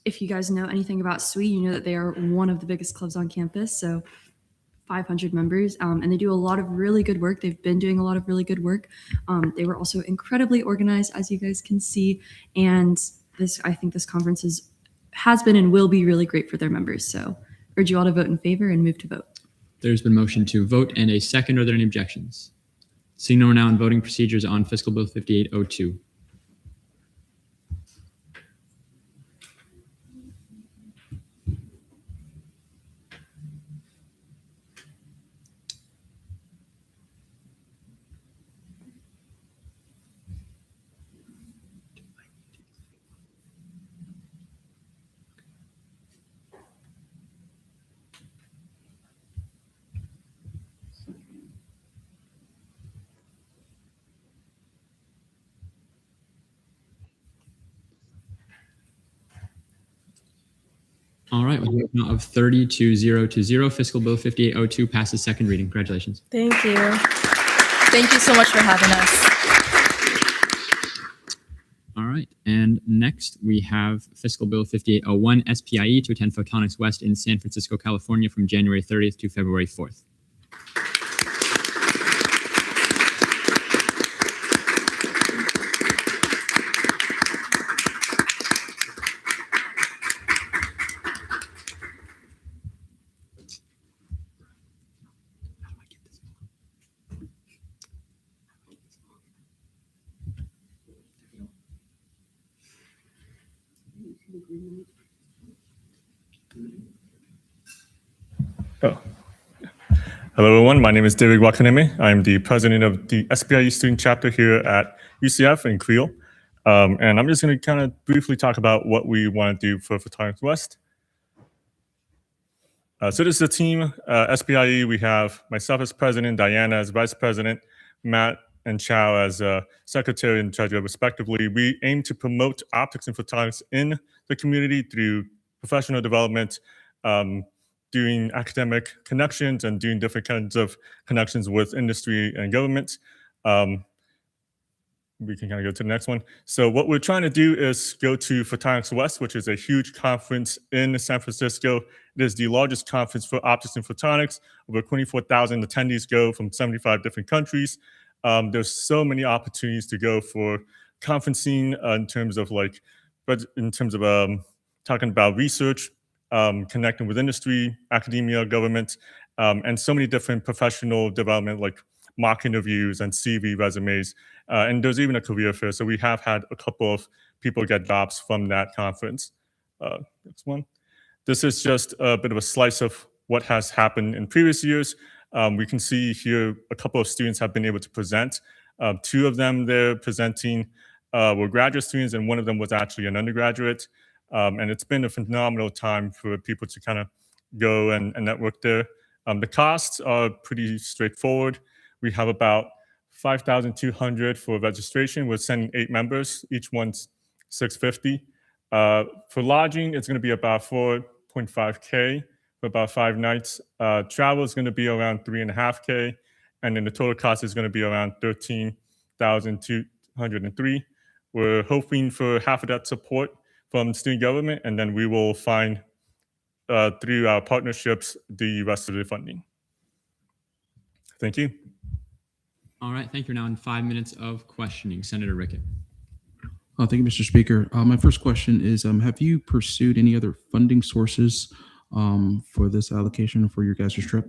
If you guys know anything about SWE, you know that they are one of the biggest clubs on campus. So 500 members, and they do a lot of really good work. They've been doing a lot of really good work. They were also incredibly organized, as you guys can see. And I think this conference has been and will be really great for their members. So urge you all to vote in favor and move to vote. There's been motion to vote and a second. Are there any objections? Seeing no one now in voting procedures on Fiscal Bill 5802. All right, with a vote of 30 to 0 to 0, Fiscal Bill 5802 passes second reading. Congratulations. Thank you. Thank you so much for having us. All right, and next we have Fiscal Bill 5801 SPIE to attend Photonics West in San Francisco, California from January 30th to February 4th. Oh. Hello, everyone. My name is David Wakaneme. I'm the president of the SPIE student chapter here at UCF in Creel. And I'm just going to kind of briefly talk about what we want to do for Photonics West. So this is a team, SPIE. We have myself as president, Diana as vice president, Matt and Chow as secretary and treasurer, respectively. We aim to promote optics and photonics in the community through professional development, doing academic connections and doing different kinds of connections with industry and government. We can kind of go to the next one. So what we're trying to do is go to Photonics West, which is a huge conference in San Francisco. It is the largest conference for optics and photonics. Over 24,000 attendees go from 75 different countries. There's so many opportunities to go for conferencing in terms of talking about research, connecting with industry, academia, government, and so many different professional development like mock interviews and CV resumes. And there's even a career fair. So we have had a couple of people get jobs from that conference. Next one. This is just a bit of a slice of what has happened in previous years. We can see here a couple of students have been able to present. Two of them they're presenting were graduate students, and one of them was actually an undergraduate. And it's been a phenomenal time for people to kind of go and network there. The costs are pretty straightforward. We have about $5,200 for registration. We're sending 8 members, each one's $650. For lodging, it's going to be about $4.5K for about 5 nights. Travel is going to be around $3.5K, and then the total cost is going to be around $13,203. We're hoping for half of that support from student government, and then we will find through our partnerships the rest of the funding. Thank you. All right, thank you. Now in 5 minutes of questioning, Senator Rickett. Thank you, Mr. Speaker. My first question is, have you pursued any other funding sources for this allocation for your guys' trip?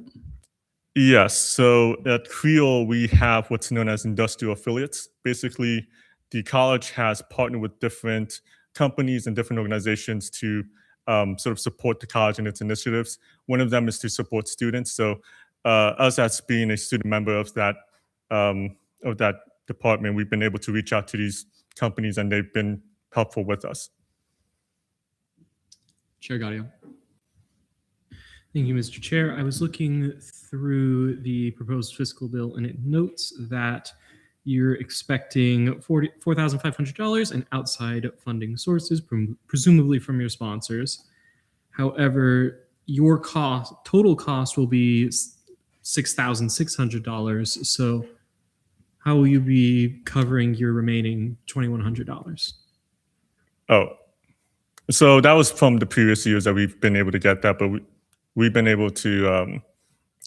Yes, so at Creel, we have what's known as industrial affiliates. Basically, the college has partnered with different companies and different organizations to sort of support the college and its initiatives. One of them is to support students. So us as being a student member of that department, we've been able to reach out to these companies and they've been helpful with us. Chair Gaudio. Thank you, Mr. Chair. I was looking through the proposed fiscal bill, and it notes that you're expecting $4,500 in outside funding sources, presumably from your sponsors. However, your total cost will be $6,600. So how will you be covering your remaining $2,100? Oh, so that was from the previous years that we've been able to get that, but we've been able to,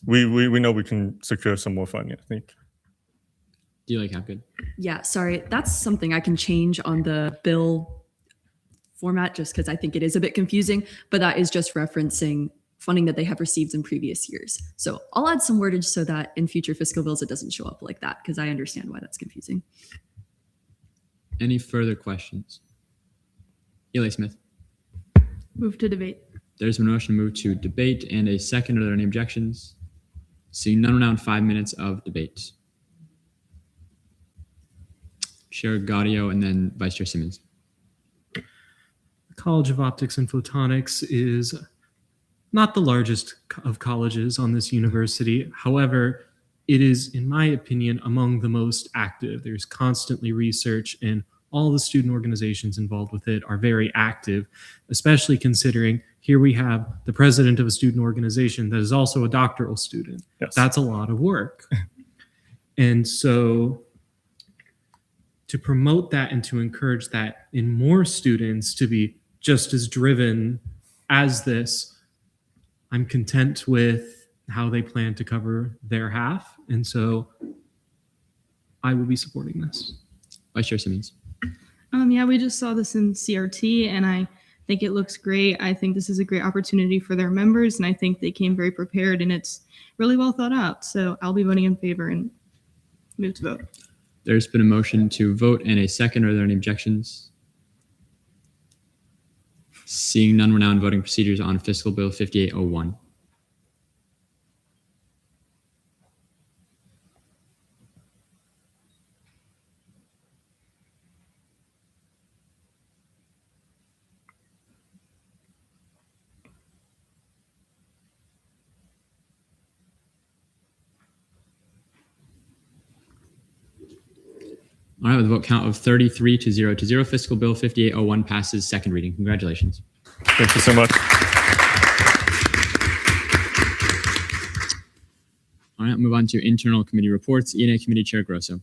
we know we can secure some more funding, I think. Do you like Hapgood? Yeah, sorry. That's something I can change on the bill format just because I think it is a bit confusing, but that is just referencing funding that they have received in previous years. So I'll add some wordage so that in future fiscal bills, it doesn't show up like that because I understand why that's confusing. Any further questions? Eli Smith. Move to debate. There's been a motion to move to debate and a second. Are there any objections? Seeing none, we're now in 5 minutes of debate. Chair Gaudio and then Vice Chair Simmons. The College of Optics and Photonics is not the largest of colleges on this university. However, it is, in my opinion, among the most active. There's constantly research, and all the student organizations involved with it are very active, especially considering here we have the president of a student organization that is also a doctoral student. Yes. That's a lot of work. And so to promote that and to encourage that in more students to be just as driven as this, I'm content with how they plan to cover their half. And so I will be supporting this. Vice Chair Simmons. Yeah, we just saw this in CRT, and I think it looks great. I think this is a great opportunity for their members, and I think they came very prepared, and it's really well thought out. So I'll be voting in favor and move to vote. There's been a motion to vote and a second. Are there any objections? Seeing none, we're now in voting procedures on Fiscal Bill 5801. All right, with a vote count of 33 to 0 to 0, Fiscal Bill 5801 passes second reading. Congratulations. Thank you so much. All right, move on to internal committee reports. E&A Committee Chair Grosso.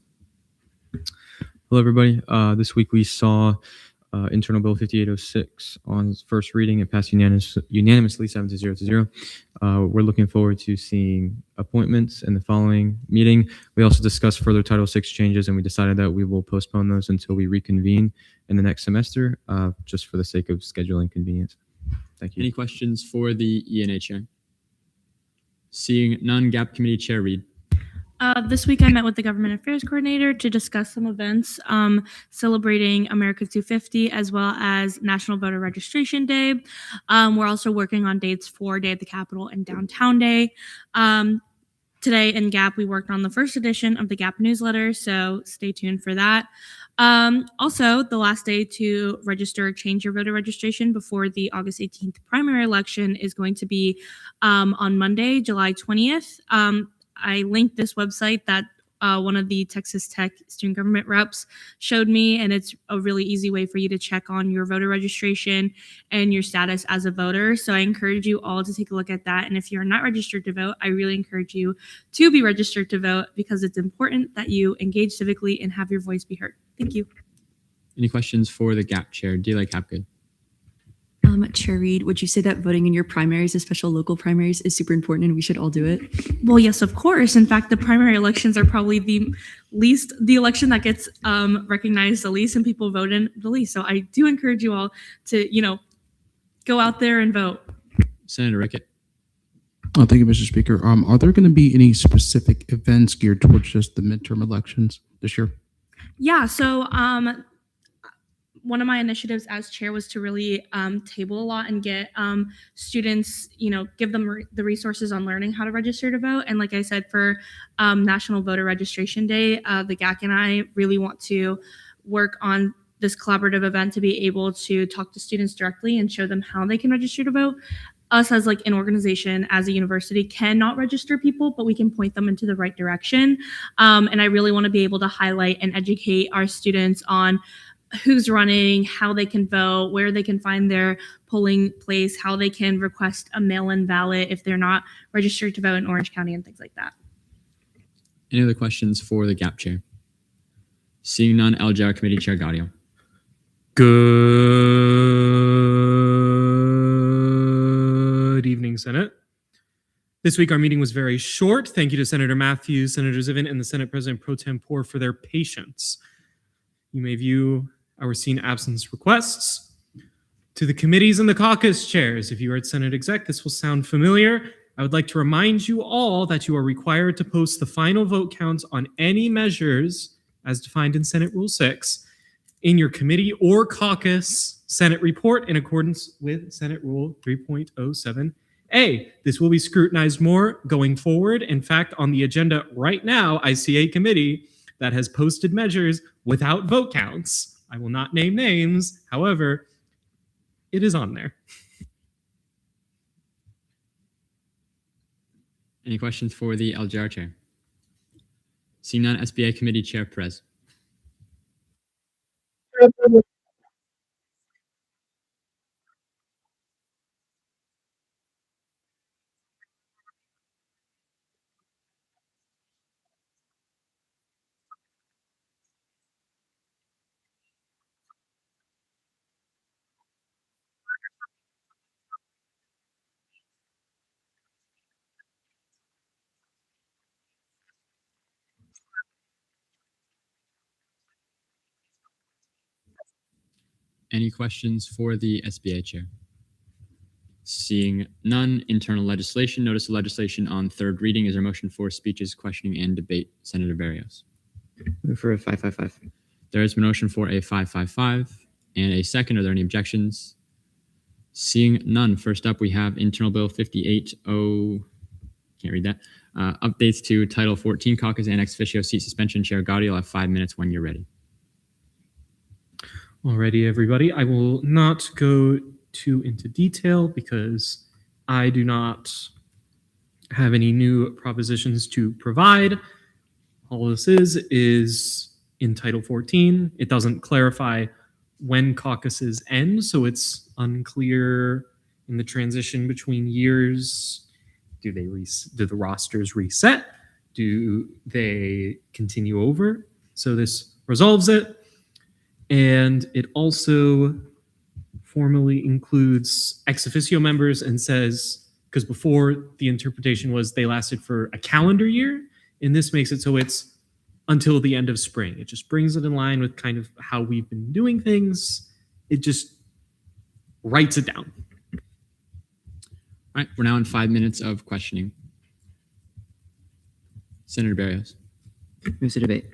Hello, everybody. This week we saw Internal Bill 5806 on its first reading. It passed unanimously 7 to 0 to 0. We're looking forward to seeing appointments in the following meeting. We also discussed further Title VI changes, and we decided that we will postpone those until we reconvene in the next semester, just for the sake of scheduling convenience. Thank you. Any questions for the E&A Chair? Seeing none, GAP Committee Chair Reed. This week, I met with the Government Affairs Coordinator to discuss some events celebrating America's 250 as well as National Voter Registration Day. We're also working on dates for Day at the Capitol and Downtown Day. Today in GAP, we worked on the first edition of the GAP newsletter, so stay tuned for that. Also, the last day to register or change your voter registration before the August 18th primary election is going to be on Monday, July 20th. I linked this website that one of the Texas Tech student government reps showed me, and it's a really easy way for you to check on your voter registration and your status as a voter. So I encourage you all to take a look at that. And if you're not registered to vote, I really encourage you to be registered to vote because it's important that you engage civically and have your voice be heard. Thank you. Any questions for the GAP Chair? D. Lake Hapgood. Chair Reed, would you say that voting in your primaries, especially local primaries, is super important and we should all do it? Well, yes, of course. In fact, the primary elections are probably the election that gets recognized the least and people vote in the least. So I do encourage you all to, go out there and vote. Senator Rickett. Thank you, Mr. Speaker. Are there going to be any specific events geared towards just the midterm elections this year? Yeah, so one of my initiatives as chair was to really table a lot and get students, give them the resources on learning how to register to vote. And like I said, for National Voter Registration Day, the GAC and I really want to work on this collaborative event to be able to talk to students directly and show them how they can register to vote. Us as an organization, as a university, cannot register people, but we can point them into the right direction. And I really want to be able to highlight and educate our students on who's running, how they can vote, where they can find their polling place, how they can request a mail-in ballot if they're not registered to vote in Orange County, and things like that. Any other questions for the GAP chair? Seeing none, LGR Committee Chair Gaudio. Good evening, Senate. This week, our meeting was very short. Thank you to Senator Matthews, Senator Zivin, and the Senate President Pro Tempore for their patience. You may view our seen absence requests. To the committees and the caucus chairs, if you are at Senate Exec, this will sound familiar. I would like to remind you all that you are required to post the final vote counts on any measures as defined in Senate Rule 6 in your committee or caucus Senate report in accordance with Senate Rule 3.07A. This will be scrutinized more going forward. In fact, on the agenda right now, I see a committee that has posted measures without vote counts. I will not name names. However, it is on there. Any questions for the LGR chair? Seeing none, SBA Committee Chair Perez. Any questions for the SBA chair? Seeing none, internal legislation, notice of legislation on third reading. Is there a motion for speeches, questioning, and debate? Senator Barrios. Move for a 555. There has been a motion for a 555 and a second. Are there any objections? Seeing none, first up we have Internal Bill 580, can't read that. Updates to Title 14 Caucus and ex officio seat suspension. Chair Gaudio, you'll have 5 minutes when you're ready. Alrighty, everybody. I will not go too into detail because I do not have any new propositions to provide. All this is in Title 14. It doesn't clarify when caucuses end, so it's unclear in the transition between years. Do the rosters reset? Do they continue over? So this resolves it. And it also formally includes ex officio members and says, because before the interpretation was they lasted for a calendar year, and this makes it so it's until the end of spring. It just brings it in line with kind of how we've been doing things. It just writes it down. All right, we're now in 5 minutes of questioning. Senator Barrios. Move to debate.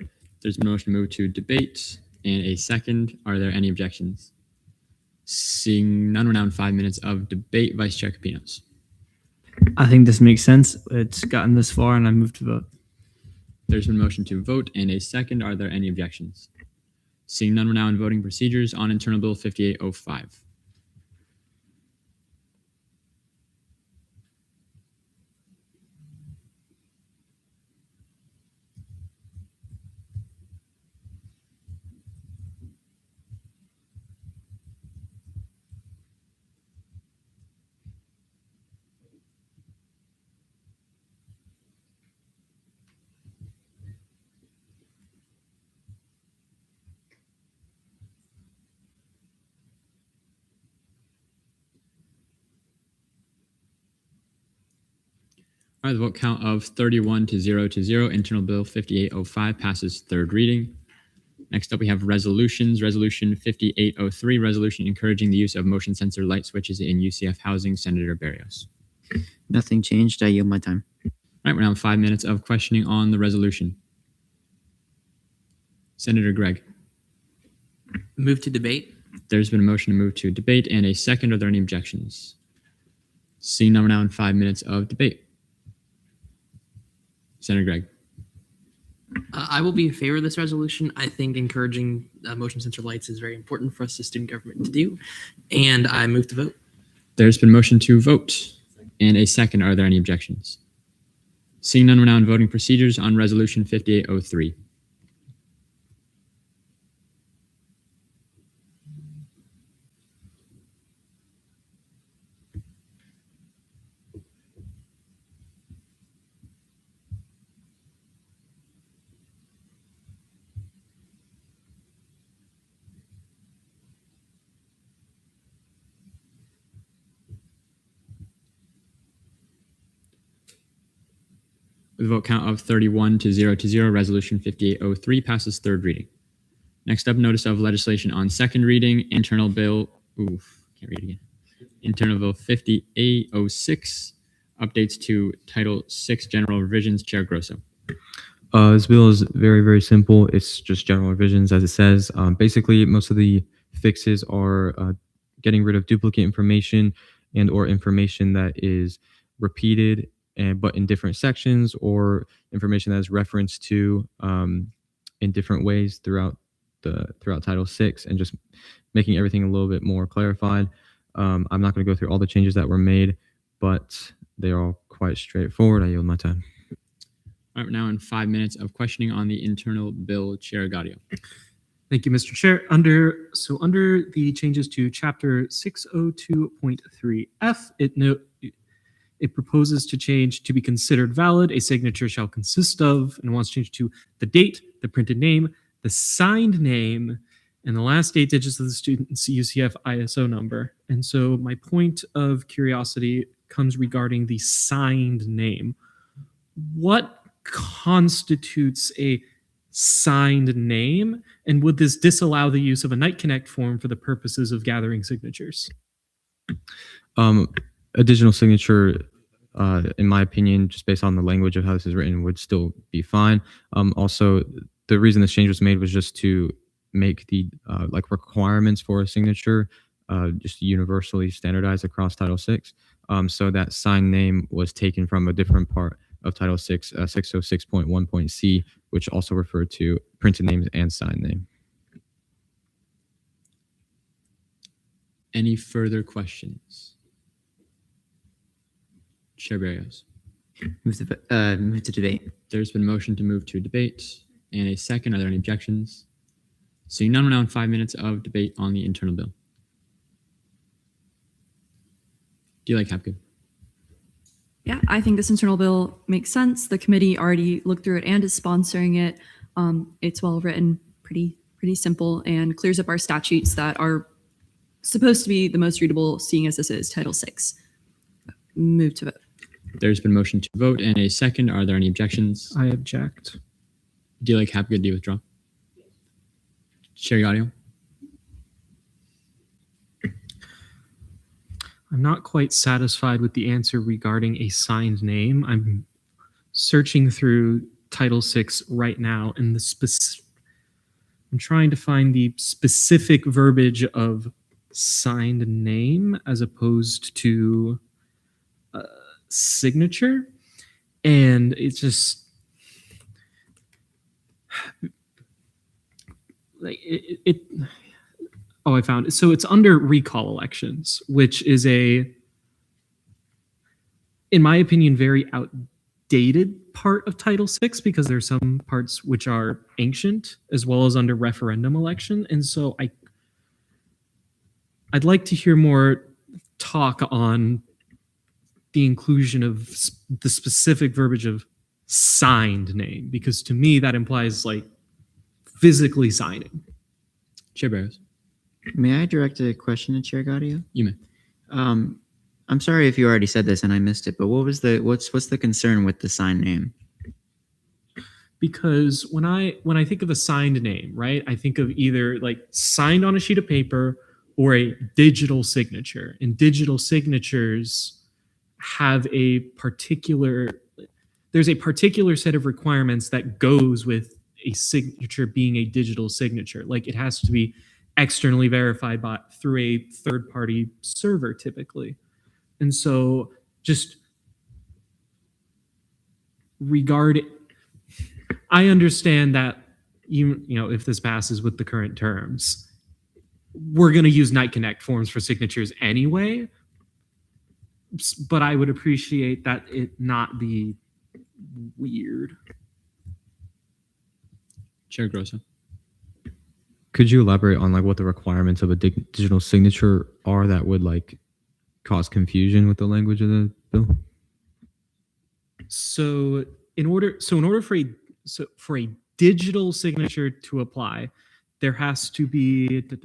There's been a motion to move to debate and a second. Are there any objections? Seeing none, we're now in 5 minutes of debate. Vice Chair Capinos. I think this makes sense. It's gotten this far and I move to vote. There's been a motion to vote and a second. Are there any objections? Seeing none, we're now in voting procedures on Internal Bill 5805. All right, the vote count of 31 to 0 to 0. Internal Bill 5805 passes third reading. Next up, we have resolutions. Resolution 5803, resolution encouraging the use of motion sensor light switches in UCF housing. Senator Barrios. Nothing changed. I yield my time. All right, we're now in 5 minutes of questioning on the resolution. Senator Gregg. Move to debate. There's been a motion to move to debate and a second. Are there any objections? Seeing none, we're now in 5 minutes of debate. Senator Gregg. I will be in favor of this resolution. I think encouraging motion sensor lights is very important for us as student government to do, and I move to vote. There's been a motion to vote and a second. Are there any objections? Seeing none, we're now in voting procedures on Resolution 5803. With a vote count of 31 to 0, Resolution 5803 passes third reading. Next up, notice of legislation on second reading, Internal Bill, can't read again. Internal Bill 5806, updates to Title VI General Revisions. Chair Grosso. This bill is very, very simple. It's just general revisions, as it says. Basically, most of the fixes are getting rid of duplicate information and or information that is repeated but in different sections, or information that is referenced to in different ways throughout Title VI, and just making everything a little bit more clarified. I'm not going to go through all the changes that were made, but they are all quite straightforward. I yield my time. All right, we're now in 5 minutes of questioning on the internal bill. Chair Gaudio. Thank you, Mr. Chair. Under the changes to Chapter 602.3F, it proposes to change to be considered valid. A signature shall consist of, and wants to change to the date, the printed name, the signed name, and the last 8 digits of the student's UCF ISO number. And so my point of curiosity comes regarding the signed name. What constitutes a signed name, and would this disallow the use of a Night Connect form for the purposes of gathering signatures? A digital signature, in my opinion, just based on the language of how this is written, would still be fine. Also, the reason this change was made was just to make the requirements for a signature just universally standardized across Title VI. So that signed name was taken from a different part of Title VI, 606.1.c, which also referred to printed names and signed name. Any further questions? Chair Barrios. Move to debate. There's been a motion to move to debate and a second. Are there any objections? Seeing none, we're now in 5 minutes of debate on the internal bill. Do you like Hapgood? Yeah, I think this internal bill makes sense. The committee already looked through it and is sponsoring it. It's well written, pretty simple, and clears up our statutes that are supposed to be the most readable, seeing as this is Title VI. Move to vote. There's been a motion to vote and a second. Are there any objections? I object. Do you like Hapgood? Do you withdraw? Chair Gaudio. I'm not quite satisfied with the answer regarding a signed name. I'm searching through Title VI right now, and I'm trying to find the specific verbiage of signed name as opposed to signature, and it's just like it Oh, I found it. So it's under recall elections, which is in my opinion, very outdated part of Title VI, because there's some parts which are ancient, as well as under referendum election. And so I'd like to hear more talk on the inclusion of the specific verbiage of signed name, because to me that implies like physically signing. Chair Barrows. May I direct a question to Chair Gaudio? You may. I'm sorry if you already said this and I missed it, but what's the concern with the signed name? Because when I think of a signed name, right, I think of either like signed on a sheet of paper or a digital signature. And digital signatures have there's a particular set of requirements that goes with a signature being a digital signature. Like it has to be externally verified through a third-party server typically. And so just I understand that if this passes with the current terms, we're going to use Night Connect forms for signatures anyway, but I would appreciate that it not be weird. Chair Grosso. Could you elaborate on what the requirements of a digital signature are that would cause confusion with the language of the bill? So in order for a digital signature to apply, there has to be the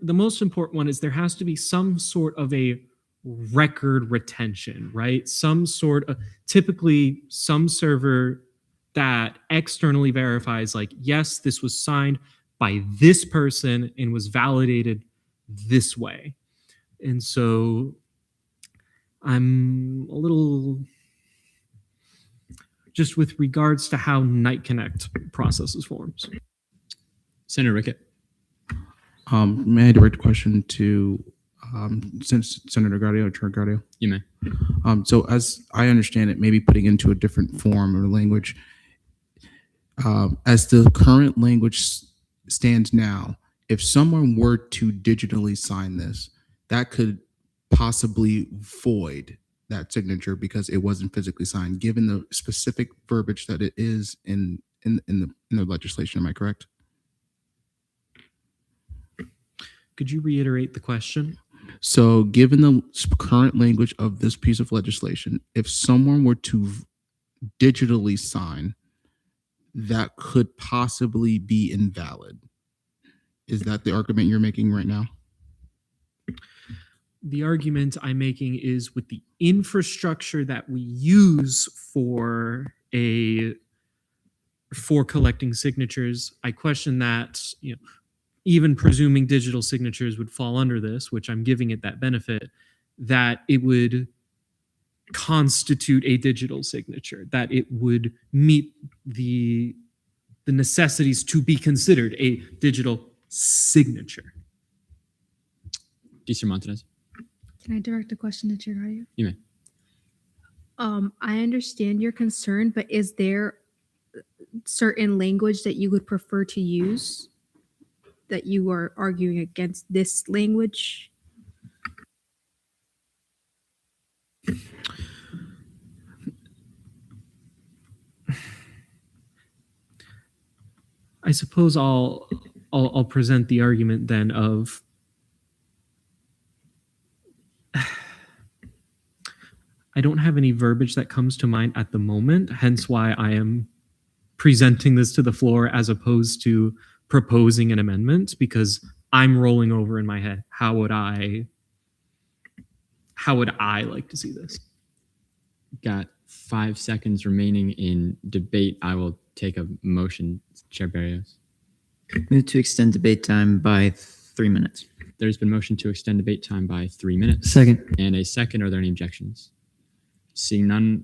most important one is there has to be some sort of a record retention, right? Some sort of, typically some server that externally verifies like, yes, this was signed by this person and was validated this way. And so I'm a little, just with regards to how Night Connect processes forms. Senator Rickett. May I direct a question to Senator Guardio, Chair Guardio? You may. So as I understand it, maybe putting into a different form or language, as the current language stands now, if someone were to digitally sign this, that could possibly void that signature because it wasn't physically signed, given the specific verbiage that it is in the legislation. Am I correct? Could you reiterate the question? So, given the current language of this piece of legislation, if someone were to digitally sign, that could possibly be invalid. Is that the argument you're making right now? The argument I'm making is with the infrastructure that we use for collecting signatures, I question that, even presuming digital signatures would fall under this, which I'm giving it that benefit, that it would constitute a digital signature, that it would meet the necessities to be considered a digital signature. DC Montanez. Can I direct a question to Chair Guardio? You may. I understand your concern, but is there certain language that you would prefer to use, that you are arguing against this language? I suppose I'll present the argument then of I don't have any verbiage that comes to mind at the moment, hence why I am presenting this to the floor as opposed to proposing an amendment, because I'm rolling over in my head. How would I like to see this? Got 5 seconds remaining in debate. I will take a motion, Chair Barrios. Move to extend debate time by 3 minutes. There's been motion to extend debate time by 3 minutes. Second. And a second. Are there any objections? Seeing none,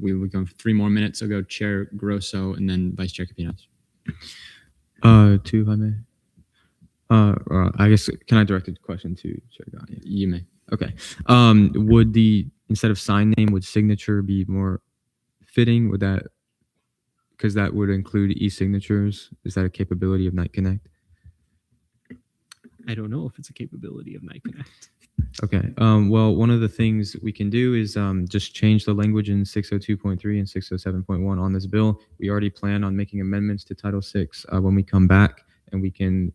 we will go for 3 more minutes. I'll go Chair Grosso and then Vice Chair Capinos. If I may. I guess, can I direct a question to Chair Guardio? You may. Okay. Would instead of sign name, would signature be more fitting? Would that, because that would include e-signatures? Is that a capability of Night Connect? I don't know if it's a capability of Night Connect. Okay. Well, one of the things we can do is just change the language in 602.3 and 607.1 on this bill. We already plan on making amendments to Title VI when we come back, and we can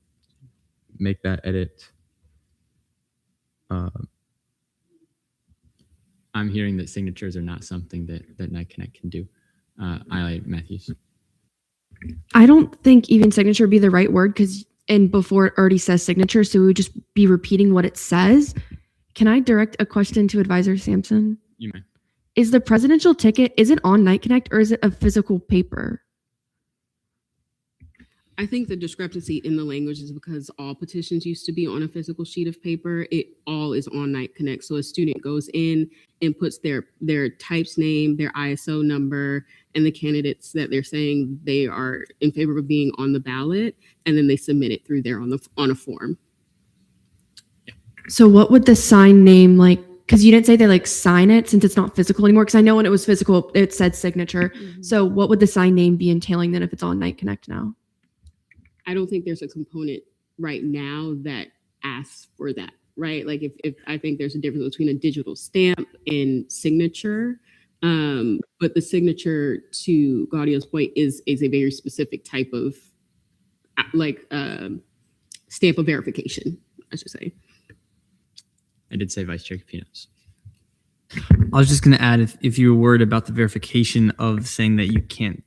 make that edit. I'm hearing that signatures are not something that Night Connect can do. Ayla Matthews. I don't think even signature would be the right word and before it already says signature, so we would just be repeating what it says. Can I direct a question to Advisor Sampson? You may. Is the presidential ticket, is it on Night Connect or is it a physical paper? I think the discrepancy in the language is because all petitions used to be on a physical sheet of paper. It all is on Night Connect. So a student goes in and puts their type's name, their ISO number, and the candidates that they're saying they are in favor of being on the ballot, and then they submit it through there on a form. So what would the sign name because you didn't say they sign it since it's not physical anymore, because I know when it was physical, it said signature. Mm-hmm. So what would the sign name be entailing then if it's on Night Connect now? I don't think there's a component right now that asks for that, right? Like if I think there's a difference between a digital stamp and signature, but the signature, to Gaudio's point, is a very specific type of stamp of verification, I should say. I did say Vice Chair Capinos. I was just going to add, if you were worried about the verification of saying that you can't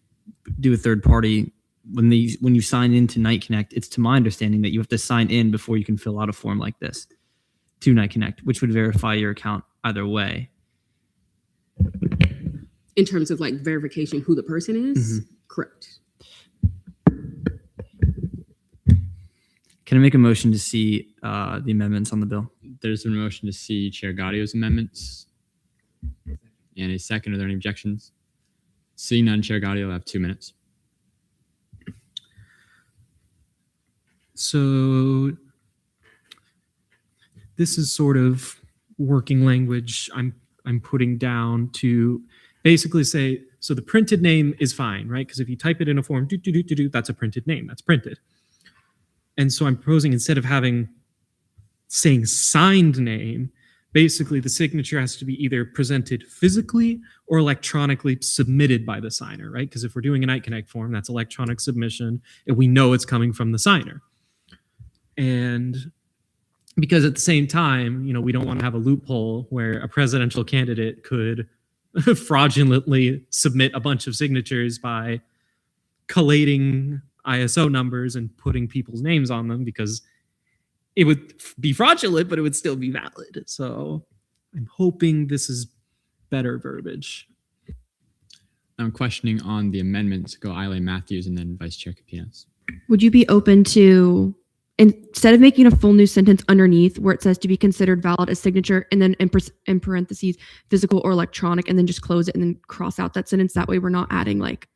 do a third party, when you sign into Night Connect, it's to my understanding that you have to sign in before you can fill out a form like this to Night Connect, which would verify your account either way. In terms of like verification who the person is, correct. Can I make a motion to see the amendments on the bill? There's been a motion to see Chair Gaudio's amendments. And a second. Are there any objections? Seeing none, Chair Gaudio will have 2 minutes. So this is sort of working language I'm putting down to basically say, so the printed name is fine, right? Because if you type it in a form, that's a printed name, that's printed. And so I'm proposing, instead of saying signed name, basically the signature has to be either presented physically or electronically submitted by the signer, right? Because if we're doing an iConnect form, that's electronic submission, and we know it's coming from the signer. And because at the same time, we don't want to have a loophole where a presidential candidate could fraudulently submit a bunch of signatures by collating ISO numbers and putting people's names on them, because it would be fraudulent, but it would still be valid. So I'm hoping this is better verbiage. I'm questioning on the amendments. Go Ile Matthews and then Vice Chair Capinas. Would you be open to, instead of making a full new sentence underneath where it says to be considered valid as signature, and then in parentheses, physical or electronic, and then just close it and then cross out that sentence? That way we're not adding like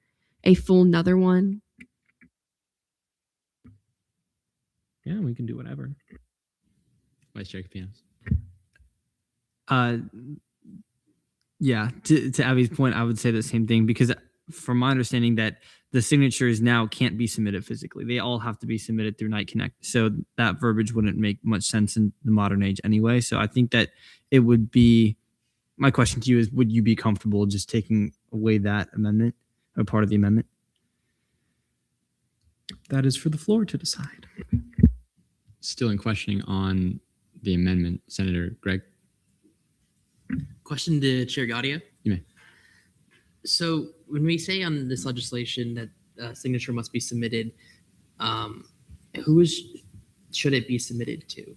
a full another one. Yeah, we can do whatever. Vice Chair Capinas. Yeah, to Abby's point, I would say the same thing, because from my understanding that the signatures now can't be submitted physically. They all have to be submitted through Night Connect. So that verbiage wouldn't make much sense in the modern age anyway. So I think that it would be, my question to you is, would you be comfortable just taking away that amendment or part of the amendment? That is for the floor to decide. Still in questioning on the amendment, Senator Gregg. Question to Chair Gaudio. You may. So when we say on this legislation that signature must be submitted, should it be submitted to?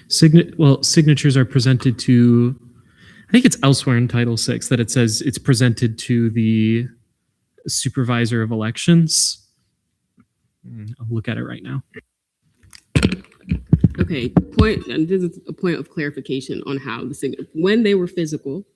Signatures are presented to, I think it's elsewhere in Title VI that it says it's presented to the supervisor of elections. I'll look at it right now. Okay, and this is a point of clarification on how when they were physical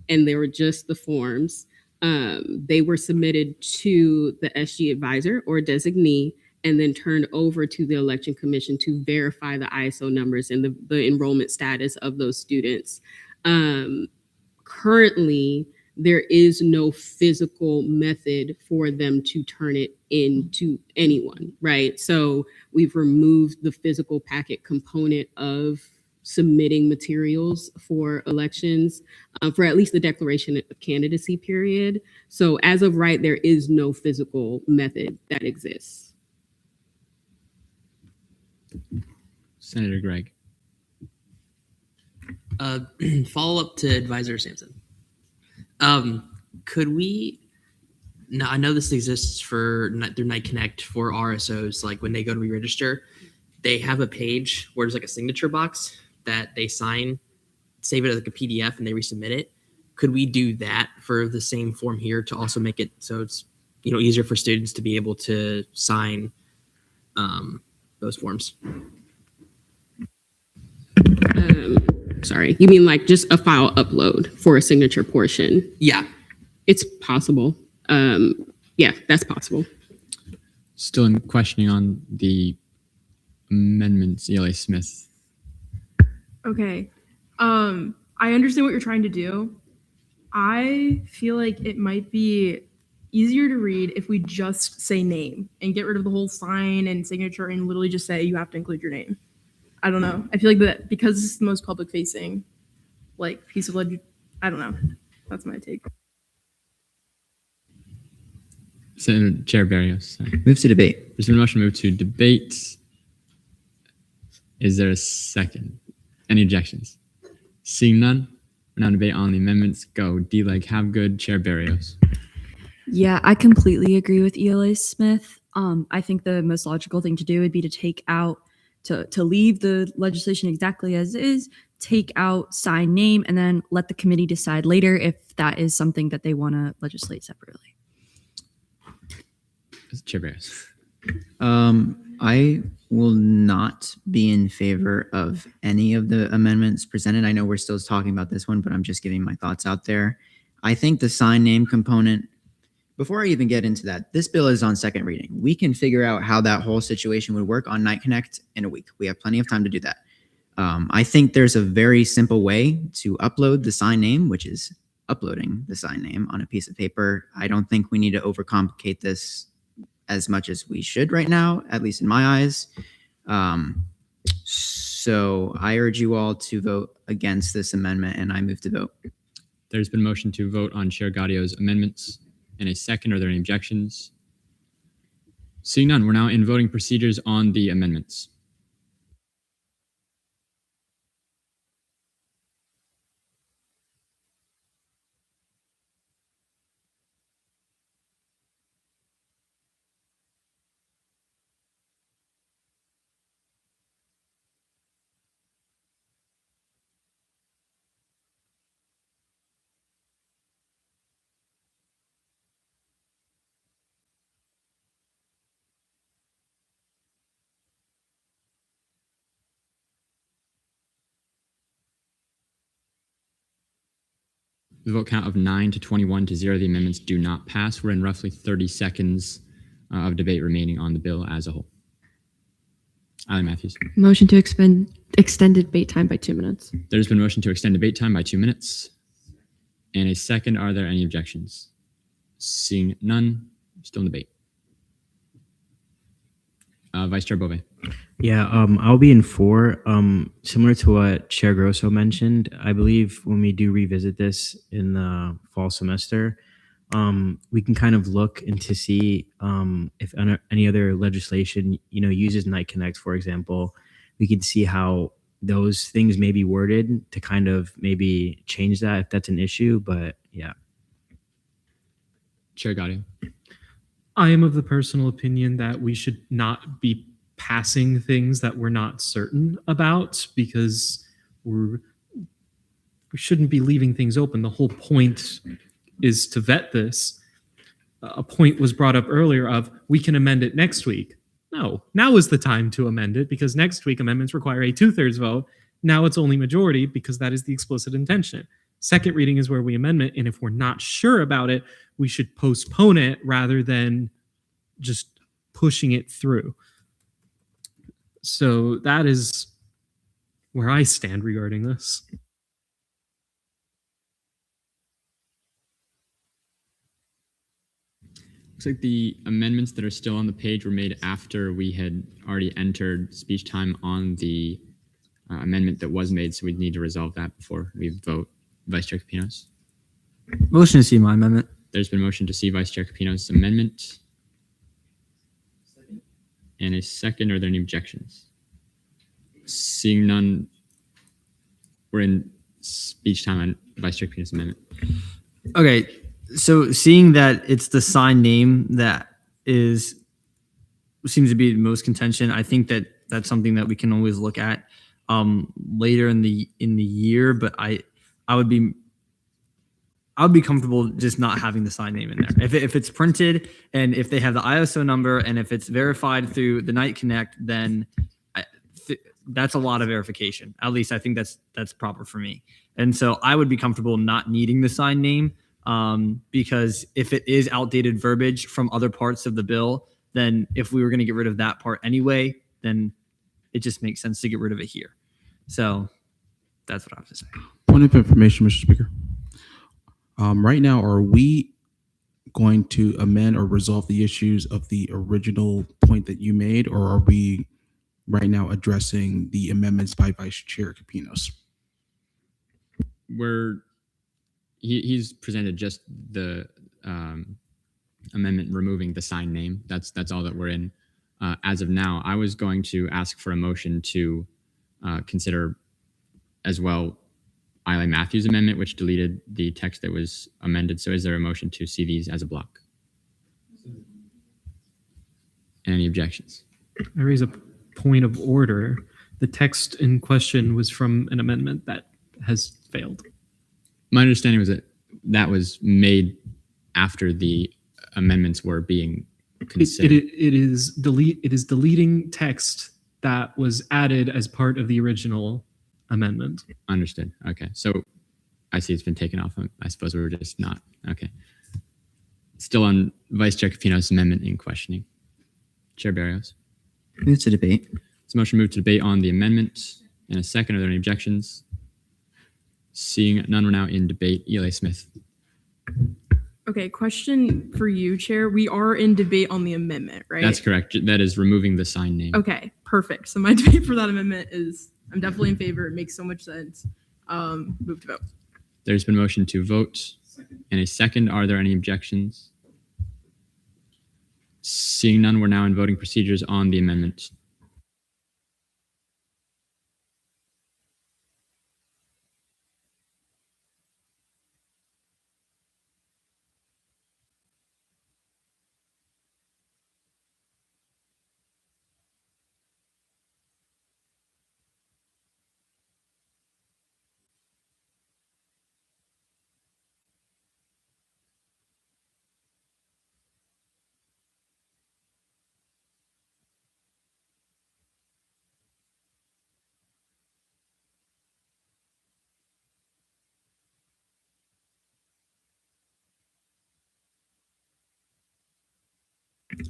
and they were just the forms, they were submitted to the SG advisor or designee and then turned over to the election commission to verify the ISO numbers and the enrollment status of those students. Currently, there is no physical method for them to turn it into anyone, right? So we've removed the physical packet component of submitting materials for elections for at least the declaration of candidacy period. So as of right, there is no physical method that exists. Senator Gregg. Follow up to Advisor Sampson. Could we? Now I know this exists through Night Connect for RSOs. Like when they go to re-register, they have a page where there's like a signature box that they sign, save it as like a PDF, and they resubmit it. Could we do that for the same form here to also make it so it's easier for students to be able to sign those forms? Sorry, you mean like just a file upload for a signature portion? Yeah. It's possible. Yeah, that's possible. Still in questioning on the amendments, Eli Smith. Okay. I understand what you're trying to do. I feel like it might be easier to read if we just say name and get rid of the whole sign and signature and literally just say you have to include your name. I don't know. I feel like that because it's the most public facing piece of I don't know. That's my take. Senator Chair Barrios. Move to debate. There's been a motion to move to debate. Is there a second? Any objections? Seeing none, we're now debate on the amendments. Go D-Leg, have good, Chair Barrios. Yeah, I completely agree with Eli Smith. I think the most logical thing to do would be to take out to leave the legislation exactly as is, take out sign name, and then let the committee decide later if that is something that they want to legislate separately. Chair Barris. I will not be in favor of any of the amendments presented. I know we're still talking about this one, but I'm just giving my thoughts out there. I think the sign name component, before I even get into that, this bill is on second reading. We can figure out how that whole situation would work on Night Connect in a week. We have plenty of time to do that. I think there's a very simple way to upload the sign name, which is uploading the sign name on a piece of paper. I don't think we need to overcomplicate this as much as we should right now, at least in my eyes. So I urge you all to vote against this amendment, and I move to vote. There's been a motion to vote on Chair Gaudio's amendments and a second. Are there any objections? Seeing none, we're now in voting procedures on the amendments. The vote count of 9 to 21 to 0, the amendments do not pass. We're in roughly 30 seconds of debate remaining on the bill as a whole. Ally Matthews. Motion to extend debate time by 2 minutes. There's been a motion to extend debate time by 2 minutes. And a second. Are there any objections? Seeing none, still in debate. Vice Chair Bove. Yeah, I'll be in 4. Similar to what Chair Grosso mentioned, I believe when we do revisit this in the fall semester, we can kind of look and to see if any other legislation, uses Night Connect, for example. We can see how those things may be worded to kind of maybe change that if that's an issue. But yeah. Chair Gaudio. I am of the personal opinion that we should not be passing things that we're not certain about, because we shouldn't be leaving things open. The whole point is to vet this. A point was brought up earlier of we can amend it next week. No, now is the time to amend it, because next week amendments require a 2/3 vote. Now it's only majority because that is the explicit intention. Second reading is where we amend it, and if we're not sure about it, we should postpone it rather than just pushing it through. So that is where I stand regarding this. Looks like the amendments that are still on the page were made after we had already entered speech time on the amendment that was made, so we'd need to resolve that before we vote. Vice Chair Capinos. Motion to see my amendment. There's been a motion to see Vice Chair Capinos' amendment. And a second. Are there any objections? Seeing none, we're in speech time on Vice Chair Capinos' amendment. Okay, so seeing that it's the sign name that seems to be the most contention, I think that that's something that we can always look at later in the year. But I would be comfortable just not having the sign name in there. If it's printed and if they have the ISO number and if it's verified through the Night Connect, then that's a lot of verification. At least I think that's proper for me. And so I would be comfortable not needing the sign name because if it is outdated verbiage from other parts of the bill, then if we were going to get rid of that part anyway, then it just makes sense to get rid of it here. So that's what I have to say. Point of information, Mr. Speaker. Right now, are we going to amend or resolve the issues of the original point that you made, or are we right now addressing the amendments by Vice Chair Capinos? He's presented just the amendment removing the sign name. That's all that we're in. As of now, I was going to ask for a motion to consider as well Ally Matthews' amendment, which deleted the text that was amended. So is there a motion to see these as a block? Any objections? I raise a point of order. The text in question was from an amendment that has failed. My understanding was that was made after the amendments were being considered. It is deleting text that was added as part of the original amendment. Understood. Okay. So I see it's been taken off. I suppose we were just not. Okay. Still on Vice Chair Capino's amendment in questioning. Chair Barrios. Move to debate. So motion moved to debate on the amendment. In a second, are there any objections? Seeing none, we're now in debate. Eli Smith. Okay, question for you, Chair. We are in debate on the amendment, right? That's correct. That is removing the sign name. Okay, perfect. So my debate for that amendment is I'm definitely in favor. It makes so much sense. Move to vote. There's been motion to vote. In a second, are there any objections? Seeing none, we're now in voting procedures on the amendment.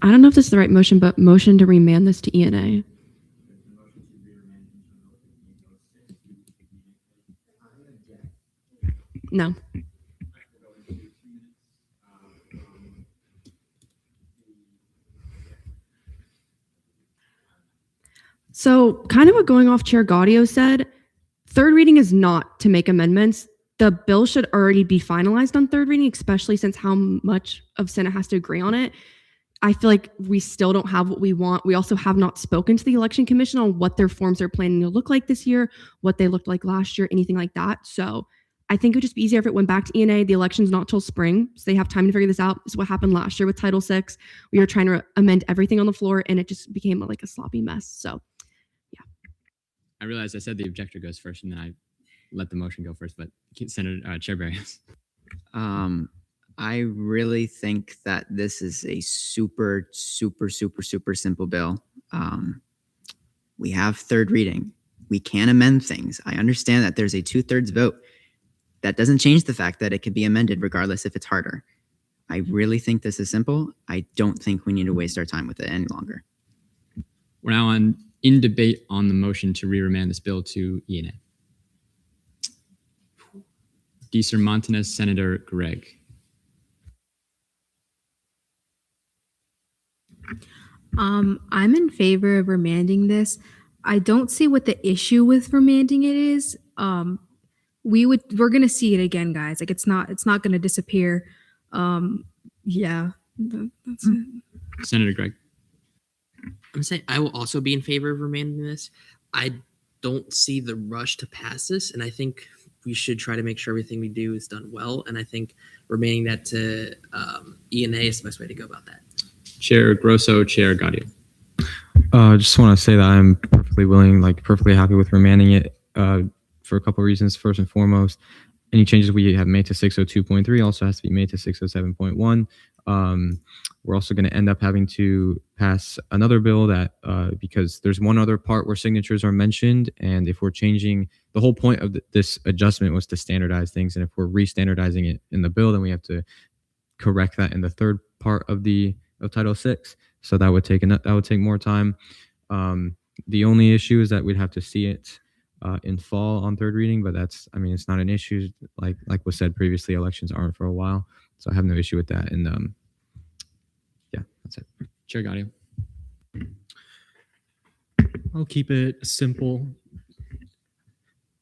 I don't know if this is the right motion, but motion to remand this to ENA. No. So kind of what going off Chair Gaudio said, third reading is not to make amendments. The bill should already be finalized on third reading, especially since how much of Senate has to agree on it. I feel like we still don't have what we want. We also have not spoken to the Election Commission on what their forms are planning to look like this year, what they looked like last year, anything like that. So I think it would just be easier if it went back to ENA. The election's not till spring, so they have time to figure this out. This is what happened last year with Title VI. We were trying to amend everything on the floor, and it just became like a sloppy mess. So I realized I said the objector goes first, and then I let the motion go first, but Senator Chair Barrios. I really think that this is a super simple bill. We have third reading. We can amend things. I understand that there's a 2/3 vote. That doesn't change the fact that it could be amended regardless if it's harder. I really think this is simple. I don't think we need to waste our time with it any longer. We're now in debate on the motion to re-remand this bill to ENA. Deeser Montanez, Senator Gregg. I'm in favor of remanding this. I don't see what the issue with remanding it is. We're gonna see it again, guys. Like it's not gonna disappear. Yeah, that's it. Senator Gregg. I'm saying I will also be in favor of remanding this. I don't see the rush to pass this, and I think we should try to make sure everything we do is done well. And I think remaining that to ENA is the best way to go about that. Chair Grosso, Chair Gaudio. Just want to say that I'm perfectly willing, perfectly happy with remanding it for a couple of reasons. First and foremost, any changes we have made to 602.3 also has to be made to 607.1. We're also going to end up having to pass another bill that because there's one other part where signatures are mentioned, and if we're changing, the whole point of this adjustment was to standardize things, and if we're re-standardizing it in the bill, then we have to correct that in the third part of Title VI. So that would take more time. The only issue is that we'd have to see it in fall on third reading, but it's not an issue. Like was said previously, elections aren't for a while, so I have no issue with that. And yeah, that's it. Chair Gaudio. I'll keep it simple.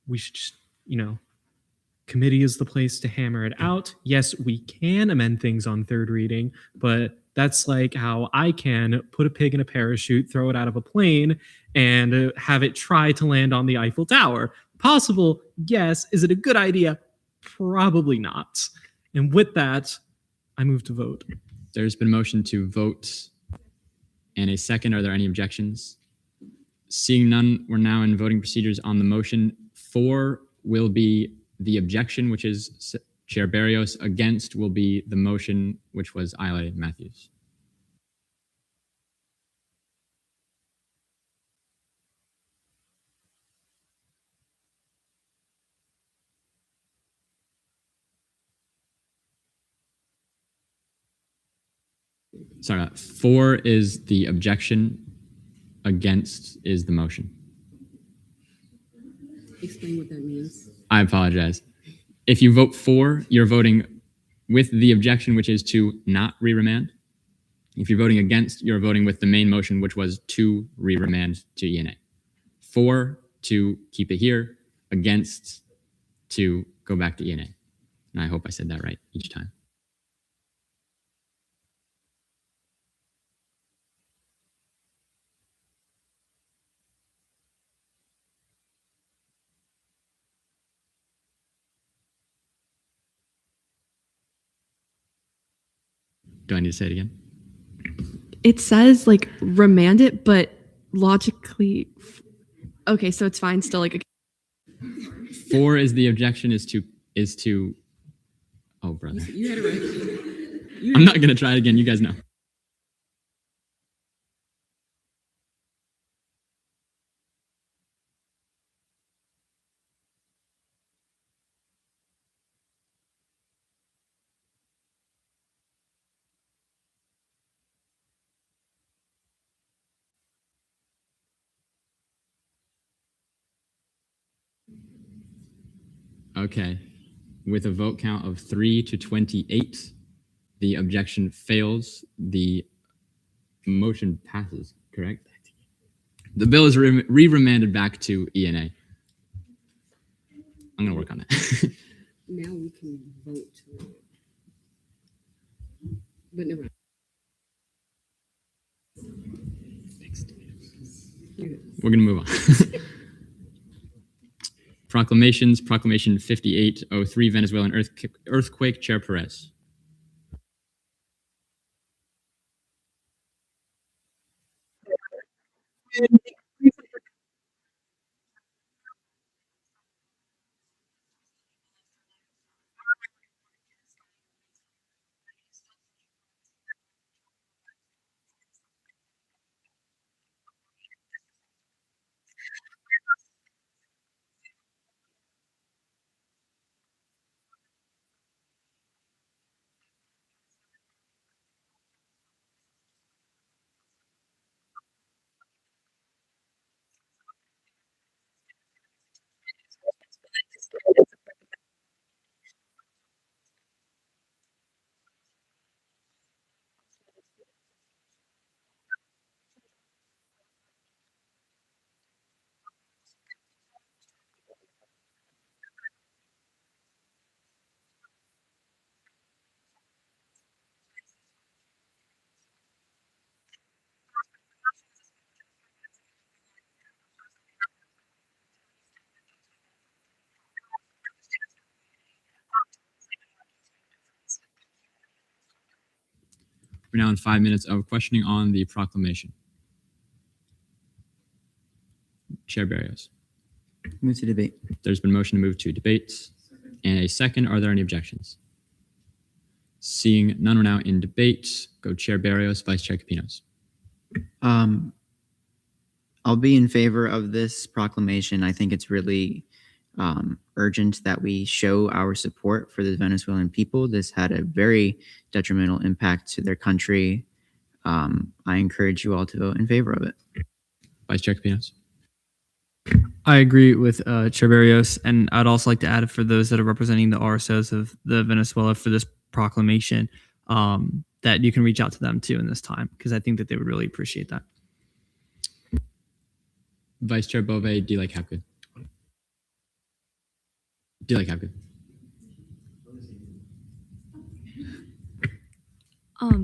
We should just, committee is the place to hammer it out. Yes, we can amend things on third reading, but that's like how I can put a pig in a parachute, throw it out of a plane, and have it try to land on the Eiffel Tower. Possible, yes. Is it a good idea? Probably not. And with that, I move to vote. There's been a motion to vote and a second. Are there any objections? Seeing none, we're now in voting procedures on the motion. 4 will be the objection, which is Chair Barrios. Against will be the motion, which was Ile Matthews. Sorry, 4 is the objection. Against is the motion. Explain what that means. I apologize. If you vote for, you're voting with the objection, which is to not re-remand. If you're voting against, you're voting with the main motion, which was to re-remand to ENA. For, to keep it here. Against, to go back to ENA. And I hope I said that right each time. Do I need to say it again? It says like remand it, but logically, okay, so it's fine still. Like, 4 is the objection. Is to. Oh, brother. You had it right. I'm not gonna try it again. You guys know. Okay. With a vote count of 3 to 28, the objection fails. The motion passes, correct? The bill is re-remanded back to ENA. I'm going to work on that. Now we can vote to it. But never mind. We're going to move on. Proclamations. Proclamation 5803, Venezuelan earthquake. Chair Perez. We're now in 5 minutes of questioning on the proclamation. Chair Barrios. Move to debate. There's been motion to move to debate and a second. Are there any objections? Seeing none, we're now in debate. Go Chair Barrios, Vice Chair Capinos. I'll be in favor of this proclamation. I think it's really urgent that we show our support for the Venezuelan people. This had a very detrimental impact to their country. I encourage you all to vote in favor of it. Vice Chair Capinos. I agree with Chair Barrios, and I'd also like to add for those that are representing the RSOs of the Venezuela for this proclamation, that you can reach out to them too in this time, because I think that they would really appreciate that. Vice Chair Bove, do you like Hapgood? Do you like Hapgood?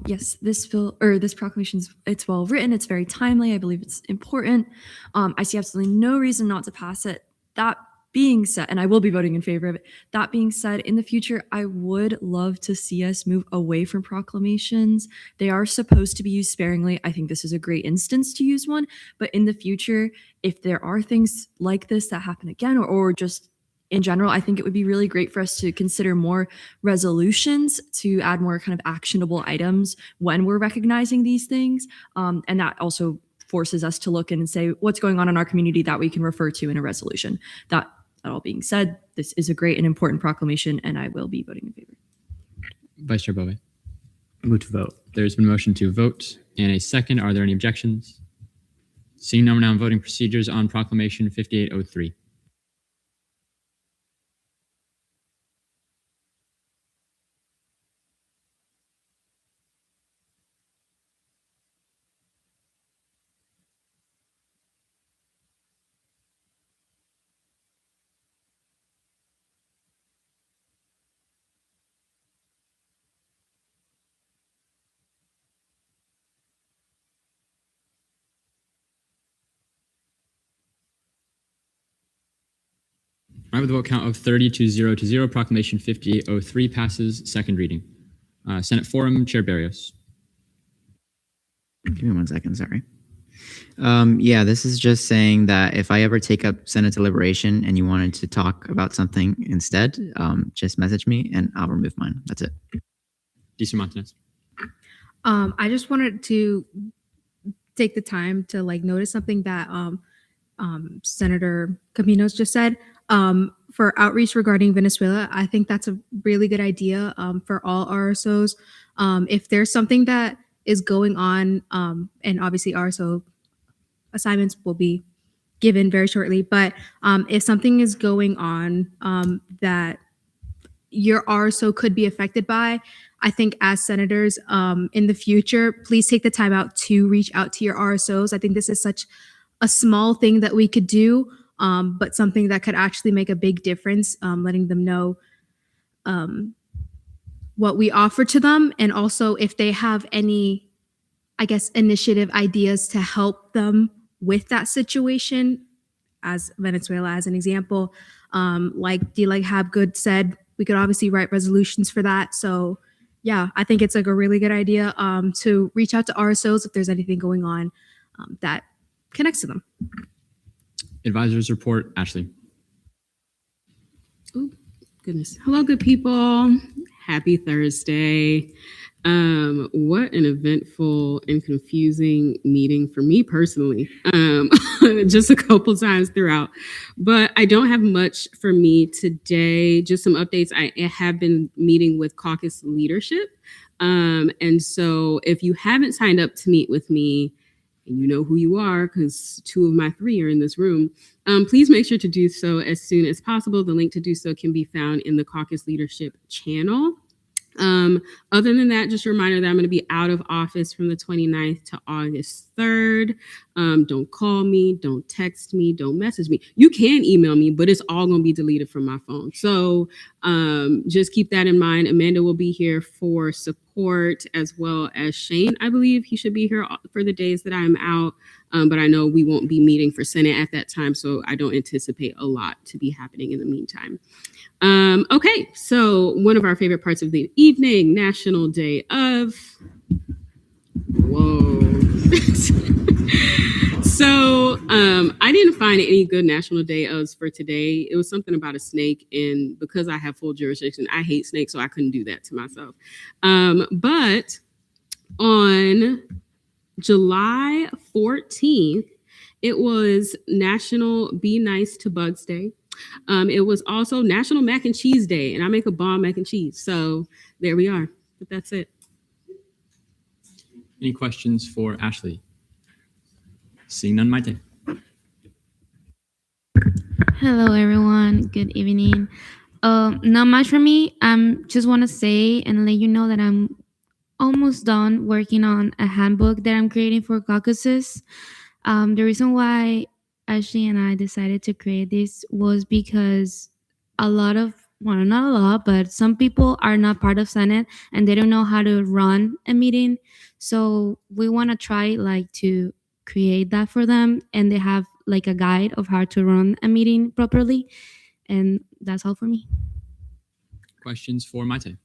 Yes, this bill or this proclamation it's well written. It's very timely. I believe it's important. I see absolutely no reason not to pass it. That being said, and I will be voting in favor of it. That being said, in the future, I would love to see us move away from proclamations. They are supposed to be used sparingly. I think this is a great instance to use one, but in the future, if there are things like this that happen again, or just in general, I think it would be really great for us to consider more resolutions to add more kind of actionable items when we're recognizing these things. And that also forces us to look in and say what's going on in our community that we can refer to in a resolution. That all being said, this is a great and important proclamation, and I will be voting in favor. Vice Chair Bove. Move to vote. There's been a motion to vote and a second. Are there any objections? Seeing none, we're now on voting procedures on Proclamation 5803. All right, with a vote count of 30 to 0, Proclamation 5803 passes second reading. Senate Forum, Chair Barrios. Give me 1 second, sorry. Yeah, this is just saying that if I ever take up Senate deliberation and you wanted to talk about something instead, just message me and I'll remove mine. That's it. Deecer Montanez. I just wanted to take the time to notice something that Senator Caminos just said. For outreach regarding Venezuela, I think that's a really good idea for all RSOs. If there's something that is going on, and obviously RSO assignments will be given very shortly, but if something is going on that your RSO could be affected by, I think as senators in the future, please take the time out to reach out to your RSOs. I think this is such a small thing that we could do, but something that could actually make a big difference, letting them know what we offer to them. And also if they have any, I guess, initiative ideas to help them with that situation, as Venezuela as an example, like D-Like Habgood said, we could obviously write resolutions for that. So yeah, I think it's a really good idea to reach out to RSOs if there's anything going on that connects to them. Advisors report, Ashley. Oh, goodness. Hello, good people. Happy Thursday. What an eventful and confusing meeting for me personally, just a couple times throughout. But I don't have much for me today, just some updates. I have been meeting with caucus leadership. And so if you haven't signed up to meet with me, and you know who you are because 2 of my 3 are in this room, please make sure to do so as soon as possible. The link to do so can be found in the caucus leadership channel. Other than that, just a reminder that I'm going to be out of office from the 29th to August 3rd. Don't call me, don't text me, don't message me. You can email me, but it's all going to be deleted from my phone. So just keep that in mind. Amanda will be here for support as well as Shane. I believe he should be here for the days that I'm out. But I know we won't be meeting for Senate at that time, so I don't anticipate a lot to be happening in the meantime. Okay, so one of our favorite parts of the evening, National Day of... Whoa. So I didn't find any good National Day ofs for today. It was something about a snake, and because I have full jurisdiction, I hate snakes, so I couldn't do that to myself. But on July 14th, it was National Be Nice to Bugs Day. It was also National Mac and Cheese Day, and I make a bomb mac and cheese. So there we are. But that's it. Any questions for Ashley? Seeing none, Maite. Hello, everyone. Good evening. Not much for me. Just want to say and let you know that I'm almost done working on a handbook that I'm creating for caucuses. The reason why Ashley and I decided to create this was because not a lot, but some people are not part of Senate and they don't know how to run a meeting. So we want to try to create that for them, and they have a guide of how to run a meeting properly. And that's all for me. Questions for Maite?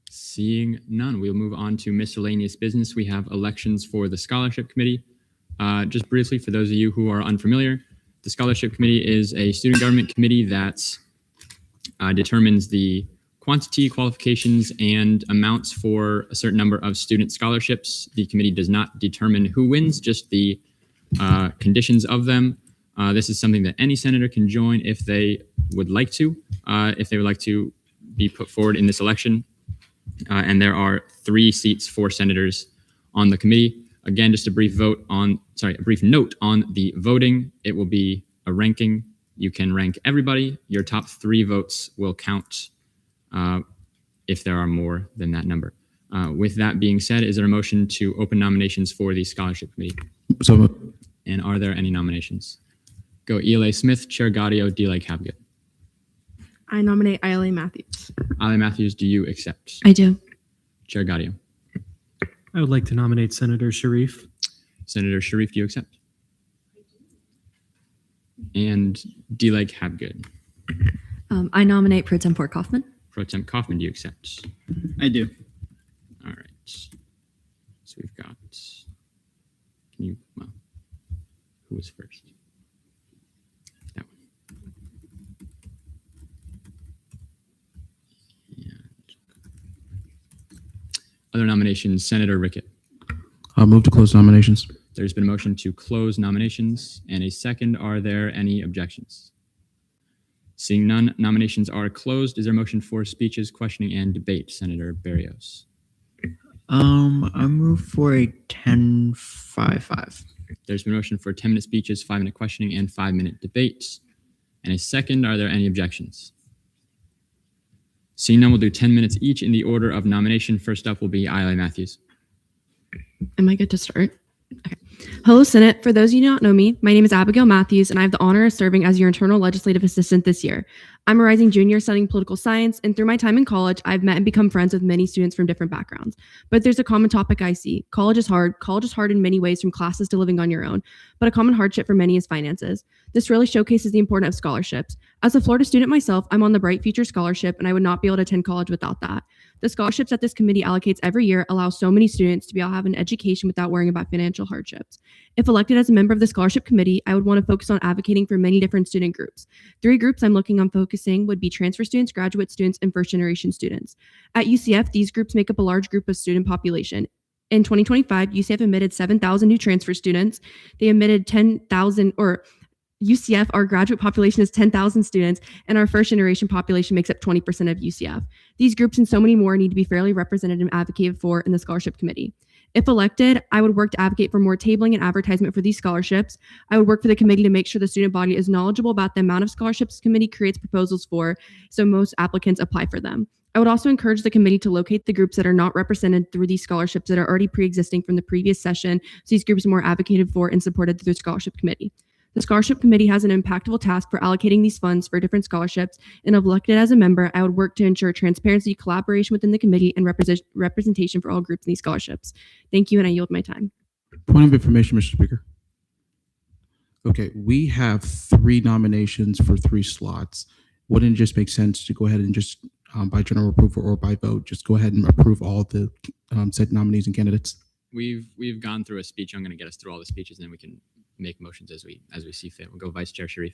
Seeing none, we'll move on to miscellaneous business. We have elections for the Scholarship Committee. Just briefly, for those of you who are unfamiliar, the Scholarship Committee is a student government committee that determines the quantity, qualifications, and amounts for a certain number of student scholarships. The committee does not determine who wins, just the conditions of them. This is something that any senator can join if they would like to be put forward in this election. And there are 3 seats for senators on the committee. Again, just a brief note on the voting. It will be a ranking. You can rank everybody. Your top 3 votes will count if there are more than that number. With that being said, is there a motion to open nominations for the Scholarship Committee? So moved. And are there any nominations? Go ELA Smith, Chair Gaudio, D. Lake Habgood. I nominate Isla Matthews. Isla Matthews, do you accept? I do. Chair Gaudio. I would like to nominate Senator Sharif. Senator Sharif, do you accept? And D. Lake Habgood. I nominate Pro Tempore Kaufman. Pro Temp Kaufman, do you accept? I do. All right. So we've got, who was first? That one. Other nominations, Senator Rickett. Move to close nominations. There's been a motion to close nominations and a second. Are there any objections? Seeing none, nominations are closed. Is there a motion for speeches, questioning, and debate? Senator Berrios. I move for a 10-5-5. There's been a motion for 10-minute speeches, 5-minute questioning, and 5-minute debates. And a second. Are there any objections? Seeing none, we'll do 10 minutes each in the order of nomination. First up will be Isla Matthews. Am I good to start? Okay. Hello, Senate. For those of you who don't know me, my name is Abigail Matthews, and I have the honor of serving as your internal legislative assistant this year. I'm a rising junior studying political science, and through my time in college, I've met and become friends with many students from different backgrounds. But there's a common topic I see. College is hard. College is hard in many ways, from classes to living on your own. But a common hardship for many is finances. This really showcases the importance of scholarships. As a Florida student myself, I'm on the Bright Future Scholarship, and I would not be able to attend college without that. The scholarships that this committee allocates every year allow so many students to be able to have an education without worrying about financial hardships. If elected as a member of the scholarship committee, I would want to focus on advocating for many different student groups. 3 groups I'm looking on focusing would be transfer students, graduate students, and first-generation students. At UCF, these groups make up a large group of student population. In 2025, UCF admitted 7,000 new transfer students. They admitted 10,000, or UCF, our graduate population is 10,000 students, and our first generation population makes up 20% of UCF. These groups and so many more need to be fairly represented and advocated for in the scholarship committee. If elected, I would work to advocate for more tabling and advertisement for these scholarships. I would work for the committee to make sure the student body is knowledgeable about the amount of scholarships the committee creates proposals for, so most applicants apply for them. I would also encourage the committee to locate the groups that are not represented through these scholarships that are already pre-existing from the previous session, so these groups are more advocated for and supported through the scholarship committee. The scholarship committee has an impactful task for allocating these funds for different scholarships, and if elected as a member, I would work to ensure transparency, collaboration within the committee, and representation for all groups in these scholarships. Thank you, and I yield my time. Point of information, Mr. Speaker. Okay, we have 3 nominations for 3 slots. Wouldn't it just make sense to go ahead and just, by general approval or by vote, just go ahead and approve all the said nominees and candidates? We've gone through a speech. I'm going to get us through all the speeches, and then we can make motions as we see fit. We'll go Vice Chair Sharif.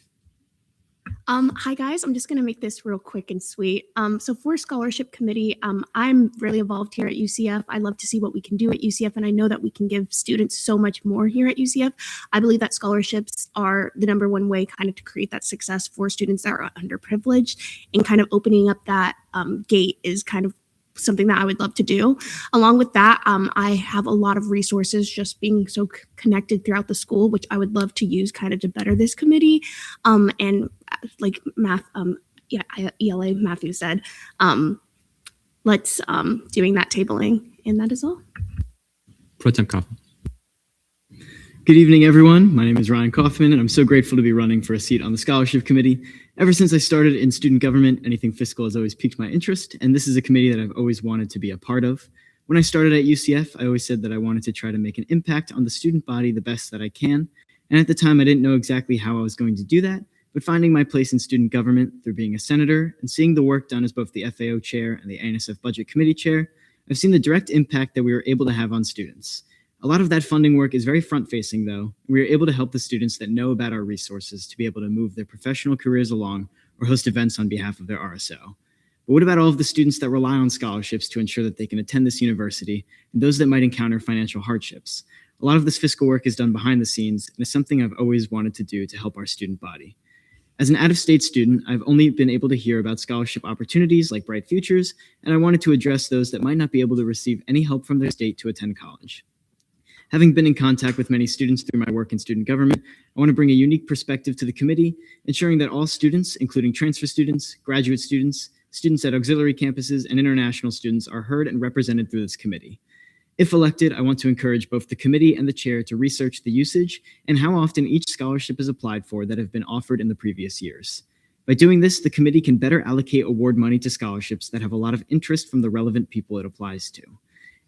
Hi guys, I'm just going to make this real quick and sweet. So for scholarship committee, I'm really involved here at UCF. I love to see what we can do at UCF, and I know that we can give students so much more here at UCF. I believe that scholarships are the #1 way kind of to create that success for students that are underprivileged, and kind of opening up that gate is kind of something that I would love to do. Along with that, I have a lot of resources just being so connected throughout the school, which I would love to use kind of to better this committee. And like ELA Matthew said, let's doing that tabling, and that is all. Pro Temp Kaufman. Good evening, everyone. My name is Ryan Kaufman, and I'm so grateful to be running for a seat on the scholarship committee. Ever since I started in student government, anything fiscal has always piqued my interest, and this is a committee that I've always wanted to be a part of. When I started at UCF, I always said that I wanted to try to make an impact on the student body the best that I can, and at the time I didn't know exactly how I was going to do that, but finding my place in student government through being a senator and seeing the work done as both the FAO chair and the ANSF Budget Committee chair, I've seen the direct impact that we were able to have on students. A lot of that funding work is very front-facing, though. We are able to help the students that know about our resources to be able to move their professional careers along or host events on behalf of their RSO. But what about all of the students that rely on scholarships to ensure that they can attend this university and those that might encounter financial hardships? A lot of this fiscal work is done behind the scenes and is something I've always wanted to do to help our student body. As an out-of-state student, I've only been able to hear about scholarship opportunities like Bright Futures, and I wanted to address those that might not be able to receive any help from their state to attend college. Having been in contact with many students through my work in student government, I want to bring a unique perspective to the committee, ensuring that all students, including transfer students, graduate students, students at auxiliary campuses, and international students are heard and represented through this committee. If elected, I want to encourage both the committee and the chair to research the usage and how often each scholarship is applied for that have been offered in the previous years. By doing this, the committee can better allocate award money to scholarships that have a lot of interest from the relevant people it applies to.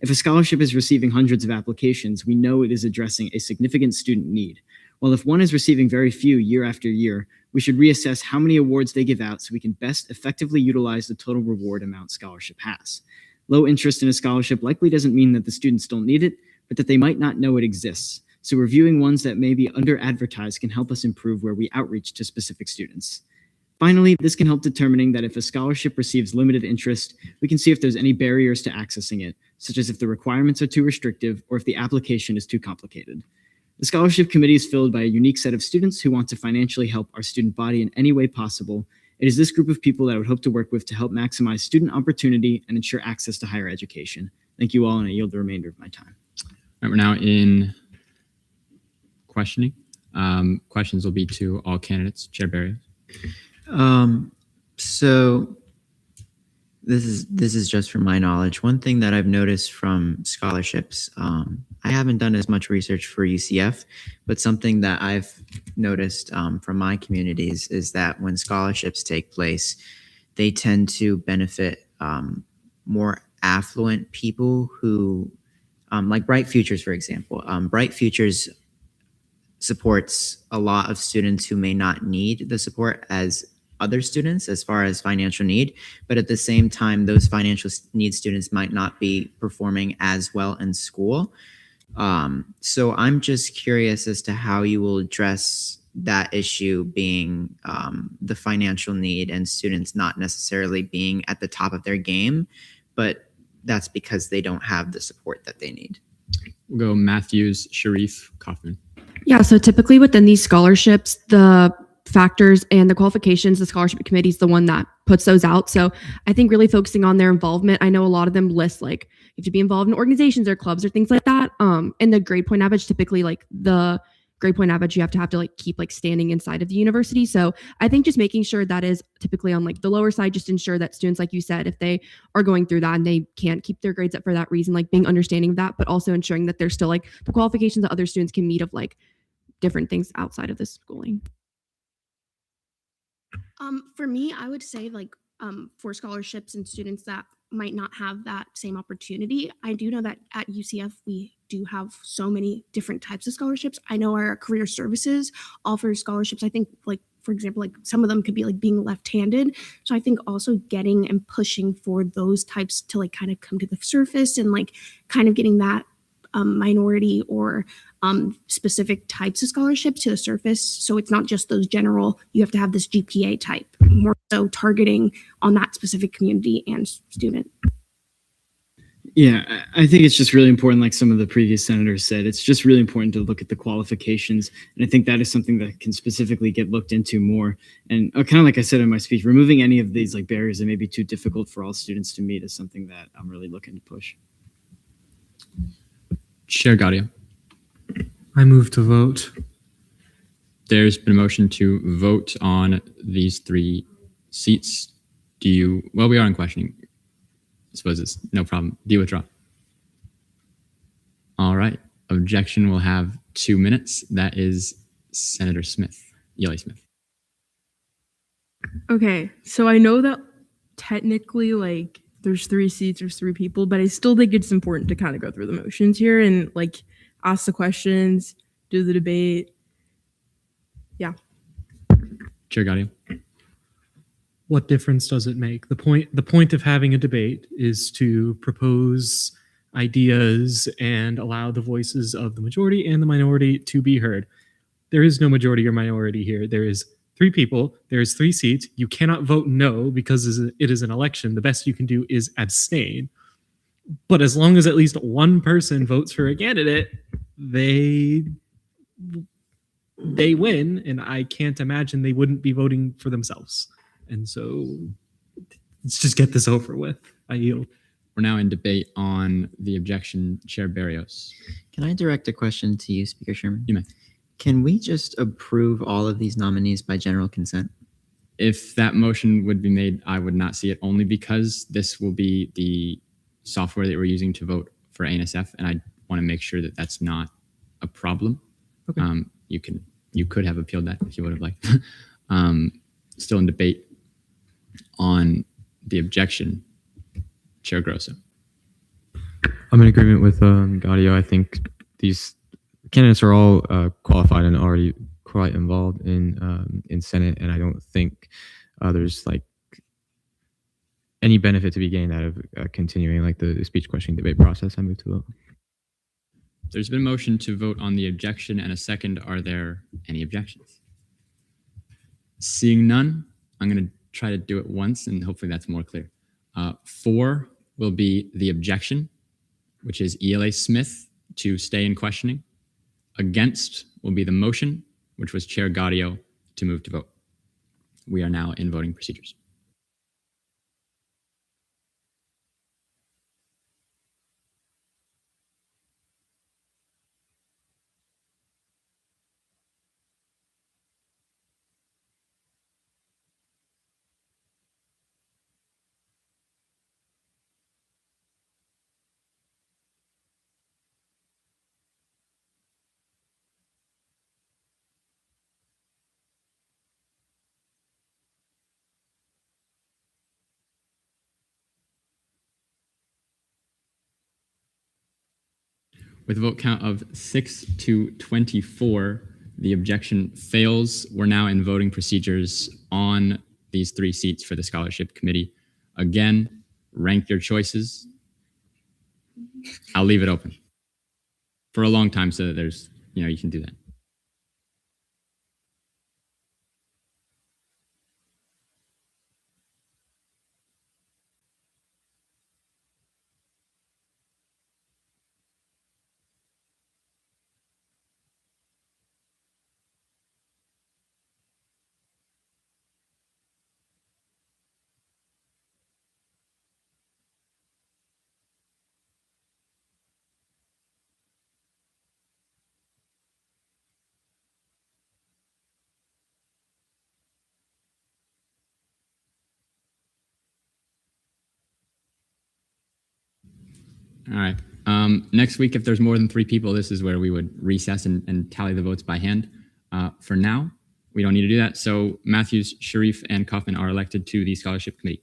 If a scholarship is receiving hundreds of applications, we know it is addressing a significant student need. While if one is receiving very few year after year, we should reassess how many awards they give out so we can best effectively utilize the total reward amount scholarship has. Low interest in a scholarship likely doesn't mean that the students don't need it, but that they might not know it exists. So reviewing ones that may be under-advertised can help us improve where we outreach to specific students. Finally, this can help determining that if a scholarship receives limited interest, we can see if there's any barriers to accessing it, such as if the requirements are too restrictive or if the application is too complicated. The scholarship committee is filled by a unique set of students who want to financially help our student body in any way possible. It is this group of people that I would hope to work with to help maximize student opportunity and ensure access to higher education. Thank you all, and I yield the remainder of my time. All right, we're now in questioning. Questions will be to all candidates. Chair Barrios. So this is just from my knowledge. One thing that I've noticed from scholarships, I haven't done as much research for UCF, but something that I've noticed from my communities is that when scholarships take place, they tend to benefit more affluent people who, like Bright Futures, for example. Bright Futures supports a lot of students who may not need the support as other students as far as financial need, but at the same time, those financial need students might not be performing as well in school. So I'm just curious as to how you will address that issue being the financial need and students not necessarily being at the top of their game, but that's because they don't have the support that they need. We'll go Matthews, Sharif, Kaufman. Yeah, so typically within these scholarships, the factors and the qualifications, the scholarship committee is the one that puts those out. So I think really focusing on their involvement. I know a lot of them list like you have to be involved in organizations or clubs or things like that. And the grade point average, typically like the grade point average, you have to like keep like standing inside of the university. So I think just making sure that is typically on like the lower side, just ensure that students, like you said, if they are going through that and they can't keep their grades up for that reason, like being understanding of that, but also ensuring that there's still like the qualifications that other students can meet of like different things outside of this schooling. For me, I would say like for scholarships and students that might not have that same opportunity, I do know that at UCF we do have so many different types of scholarships. I know our career services offer scholarships. I think like, for example, like some of them could be like being left-handed. So I think also getting and pushing for those types to like kind of come to the surface and like kind of getting that minority or specific types of scholarships to the surface. So it's not just those general, you have to have this GPA type, more so targeting on that specific community and student. Yeah, I think it's just really important, like some of the previous senators said, it's just really important to look at the qualifications. And I think that is something that can specifically get looked into more. And kind of like I said in my speech, removing any of these like barriers that may be too difficult for all students to meet is something that I'm really looking to push. Chair Gaudio. I move to vote. There's been a motion to vote on these 3 seats. Well, we are in questioning. I suppose it's no problem. Do you withdraw? All right. Objection will have 2 minutes. That is Senator Smith, Yelly Smith. Okay, so I know that technically like there's 3 seats, there's 3 people, but I still think it's important to kind of go through the motions here and like ask the questions, do the debate. Yeah. Chair Gaudio. What difference does it make? The point of having a debate is to propose ideas and allow the voices of the majority and the minority to be heard. There is no majority or minority here. There is 3 people. There is 3 seats. You cannot vote no because it is an election. The best you can do is abstain. But as long as at least one person votes for a candidate, they win, and I can't imagine they wouldn't be voting for themselves. And so let's just get this over with. I yield. We're now in debate on the objection. Chair Barrios. Can I direct a question to you, Speaker Sherman? You may. Can we just approve all of these nominees by general consent? If that motion would be made, I would not see it, only because this will be the software that we're using to vote for ANSF, and I want to make sure that that's not a problem. Okay. You could have appealed that if you would have liked. Still in debate on the objection. Chair Grosso. I'm in agreement with Gaudio. I think these candidates are all qualified and already quite involved in Senate, and I don't think there's like any benefit to be gained out of continuing like the speech questioning debate process. I move to vote. There's been a motion to vote on the objection and a second. Are there any objections? Seeing none, I'm going to try to do it once, and hopefully that's more clear. 4 will be the objection, which is ELA Smith to stay in questioning. Against will be the motion, which was Chair Gaudio to move to vote. We are now in voting procedures. With a vote count of 6 to 24, the objection fails. We're now in voting procedures on these 3 seats for the scholarship committee. Again, rank your choices. I'll leave it open for a long time so that there's, you can do that. All right. Next week, if there's more than 3 people, this is where we would recess and tally the votes by hand. For now, we don't need to do that. So Matthews, Sharif, and Kaufman are elected to the scholarship committee.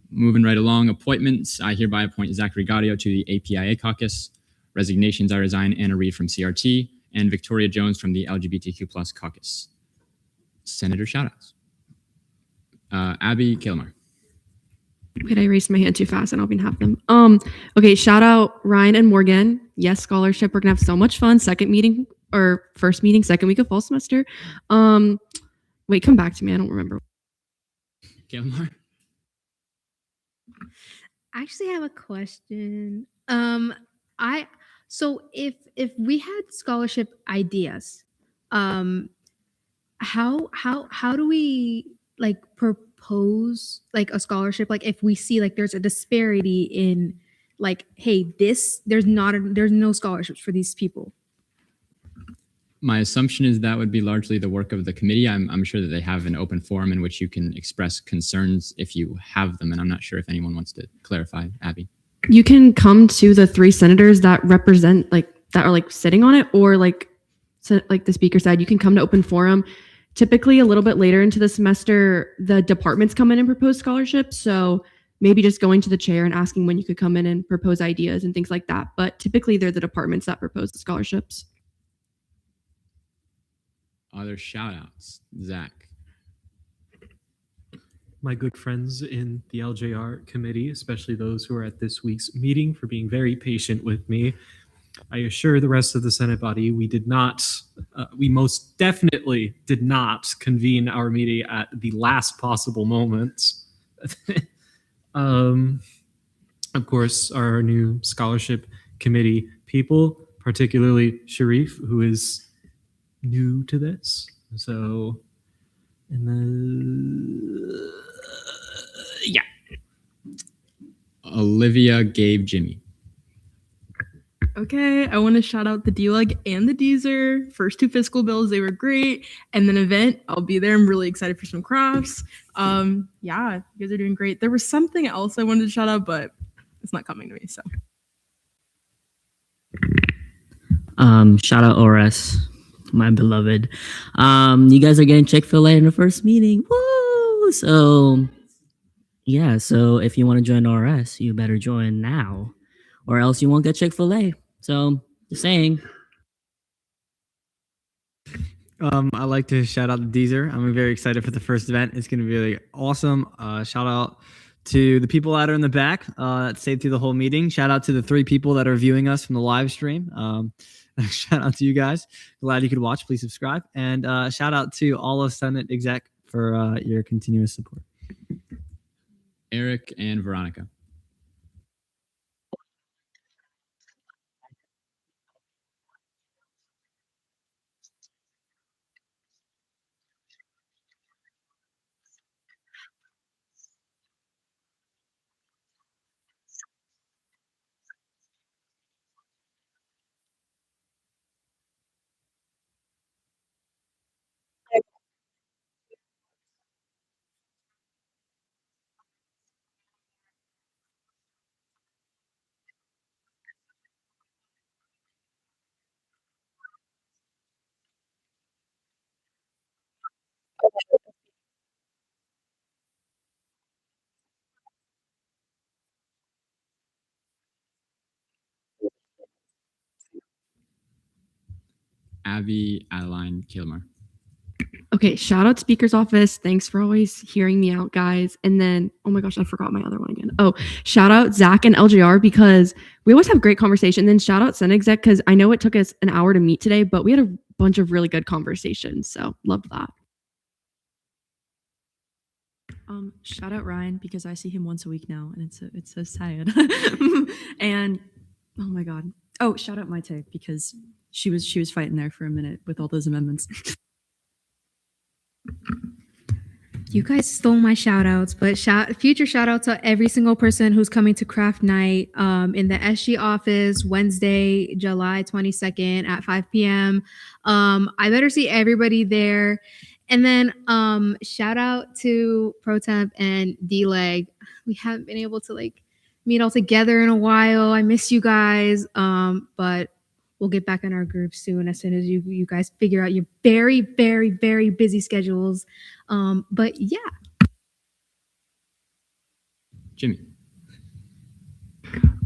Moving right along, appointments. I hereby appoint Zachary Gaudio to the APIA caucus. Resignations, I resign Anna Reed from CRT and Victoria Jones from the LGBTQ+ caucus. Senator shoutouts. Abby Kilmer. Wait, I raised my hand too fast. I don't even have them. Okay, shout out Ryan and Morgan. Yes, scholarship. We're gonna have so much fun. First meeting, second week of fall semester. Wait, come back to me. I don't remember. Kilmer. I actually have a question. So if we had scholarship ideas, how do we like propose like a scholarship? Like if we see like there's a disparity in like, hey, there's no scholarships for these people. My assumption is that would be largely the work of the committee. I'm sure that they have an open forum in which you can express concerns if you have them, and I'm not sure if anyone wants to clarify. Abby. You can come to the 3 senators that represent that are sitting on it, or like the speaker said, you can come to open forum. Typically a little bit later into the semester, the departments come in and propose scholarships. So maybe just going to the chair and asking when you could come in and propose ideas and things like that. But typically they're the departments that propose the scholarships. Other shout outs, Zach. My good friends in the LJR committee, especially those who are at this week's meeting, for being very patient with me. I assure the rest of the Senate body we most definitely did not convene our meeting at the last possible moment. Of course, our new scholarship committee people, particularly Sharif, who is new to this. So, yeah. Olivia, Gabe, Jimmy. Okay, I want to shout out the DLEG and the DZER. First two fiscal bills, they were great. And then event, I'll be there. I'm really excited for some crafts. Yeah, you guys are doing great. There was something else I wanted to shout out, but it's not coming to me, so. Shout out ORS, my beloved. You guys are getting Chick-fil-A in the first meeting. Woo! So yeah, so if you want to join ORS, you better join now, or else you won't get Chick-fil-A. So just saying. I like to shout out the DZER. I'm very excited for the first event. It's going to be really awesome. Shout out to the people that are in the back that stayed through the whole meeting. Shout out to the 3 people that are viewing us from the live stream. Shout out to you guys. Glad you could watch. Please subscribe. And shout out to all of Senate Exec for your continuous support. Eric and Veronica. Abby, Adeline, Kilmer. Okay, shout out Speaker's Office. Thanks for always hearing me out, guys. And then, oh my gosh, I forgot my other one again. Oh, shout out Zach and LJR because we always have great conversation. And then shout out Senate Exec because I know it took us an hour to meet today, but we had a bunch of really good conversations. So love that. Shout out Ryan because I see him once a week now, and it's so sad. And oh my god. Oh, shout out Maite because she was fighting there for a minute with all those amendments. You guys stole my shout outs, but future shout out to every single person who's coming to craft night in the SG office Wednesday, July 22nd at 5 p.m. I better see everybody there. And then shout out to Pro Temp and D-Leg. We haven't been able to meet all together in a while. I miss you guys. But we'll get back in our group soon as you guys figure out your very, very, very busy schedules. But yeah. Jimmy.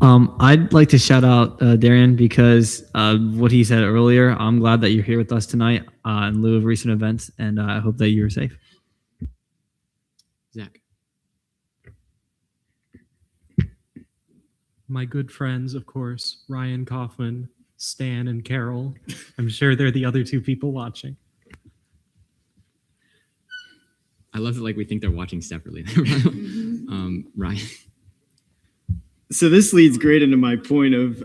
I'd like to shout out Darian because what he said earlier. I'm glad that you're here with us tonight in lieu of recent events, and I hope that you're safe. Zach. My good friends, of course, Ryan Kaufman, Stan, and Carol. I'm sure they're the other 2 people watching. I love that we think they're watching separately. Ryan. So this leads great into my point of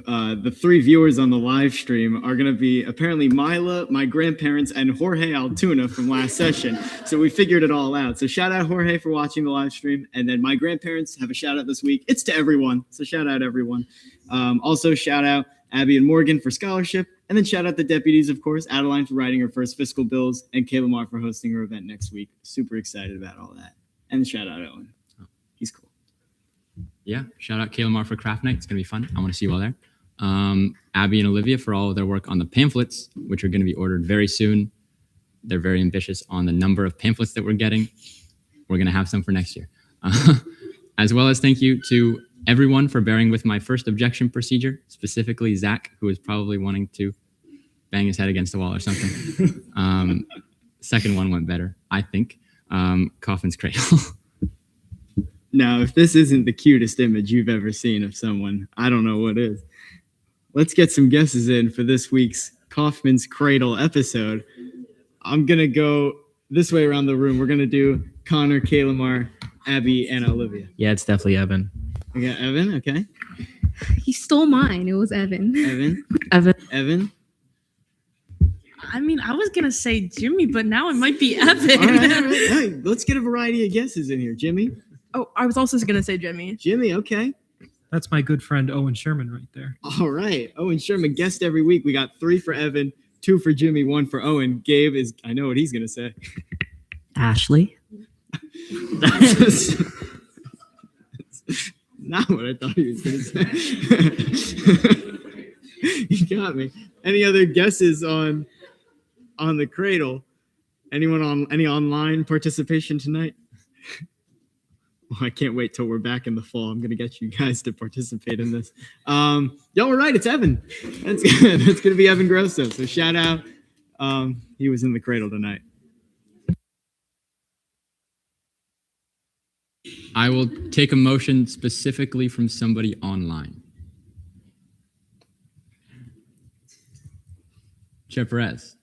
the 3 viewers on the live stream are going to be apparently Mila, my grandparents, and Jorge Altuna from last session. So we figured it all out. So shout out Jorge for watching the live stream. And then my grandparents have a shout out this week. It's to everyone. So shout out everyone. Also shout out Abby and Morgan for scholarship. And then shout out the deputies, of course, Adeline for writing her first fiscal bills and Kayla Marr for hosting her event next week. Super excited about all that. And shout out Owen. He's cool. Yeah, shout out Kayla Marr for craft night. It's going to be fun. I want to see you all there. Abby and Olivia for all of their work on the pamphlets, which are going to be ordered very soon. They're very ambitious on the number of pamphlets that we're getting. We're going to have some for next year. As well as thank you to everyone for bearing with my first objection procedure, specifically Zach, who is probably wanting to bang his head against the wall or something. Second one went better, I think. Coffin's Cradle. Now, if this isn't the cutest image you've ever seen of someone, I don't know what is. Let's get some guesses in for this week's Kaufman's Cradle episode. I'm going to go this way around the room. We're going to do Connor, Kalamar, Abby, and Olivia. Yeah, it's definitely Evan. We got Evan, okay. He stole mine. It was Evan. Evan. I mean, I was gonna say Jimmy, but now it might be Evan. All right. Hey, let's get a variety of guesses in here. Jimmy? Oh, I was also gonna say Jimmy. Jimmy, okay. That's my good friend Owen Sherman right there. All right. Owen Sherman guessed every week. We got 3 for Evan, 2 for Jimmy, 1 for Owen. Gabe is, I know what he's going to say. Ashley. That's not what I thought he was going to say. You got me. Any other guesses on the cradle? Anyone on any online participation tonight? Well, I can't wait till we're back in the fall. I'm gonna get you guys to participate in this. Y'all were right. It's Evan. That's good. It's gonna be Evan Grosso. So shout out. He was in the cradle tonight. I will take a motion specifically from somebody online. Chair Perez.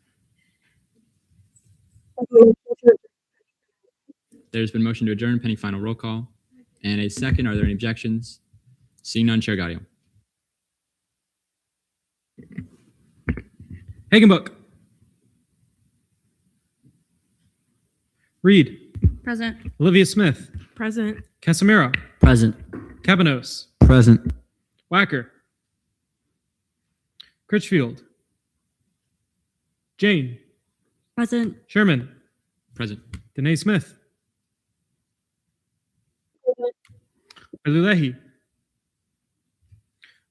There's been motion to adjourn pending final roll call. And a second. Are there any objections? Seeing none, Chair Gaudio. Hagenbuck. Reed. Present. Olivia Smith. Present. Casimiro. Present. Cabanos. Present. Wacker. Critchfield. Jane. Present. Sherman. Present. Danae Smith. Alulehi.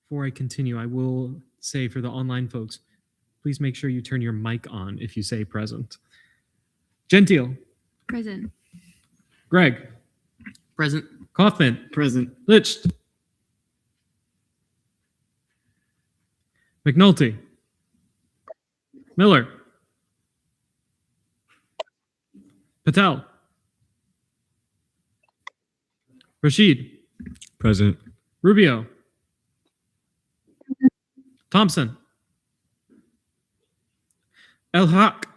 Before I continue, I will say for the online folks, please make sure you turn your mic on if you say present. Gentile. Present. Greg. Present. Kaufman. Present. Licht. McNulty. Miller. Patel. Rashid. Present. Rubio. Thompson. El Haq.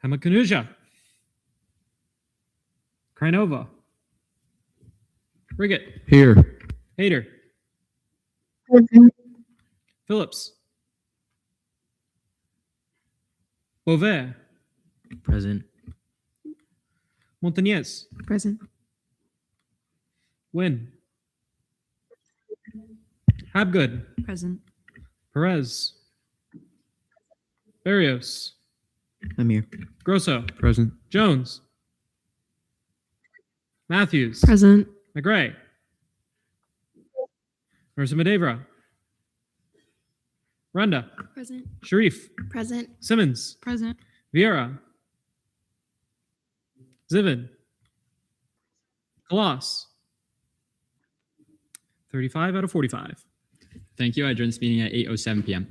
Hamakanuja. Krynova. Riggett. Here. Hader. Phillips. Beauvais. Present. Montañez. Present. Wynn. Habgood. Present. Perez. Barrios. I'm here. Grosso. Present. Jones. Matthews. Present. McGray. Marissa Medevra. Runda. Present. Sharif. Present. Simmons. Present. Vieira. Zivin. Colossus. 35 out of 45. Thank you. I adjourn this meeting at 8:07 p.m.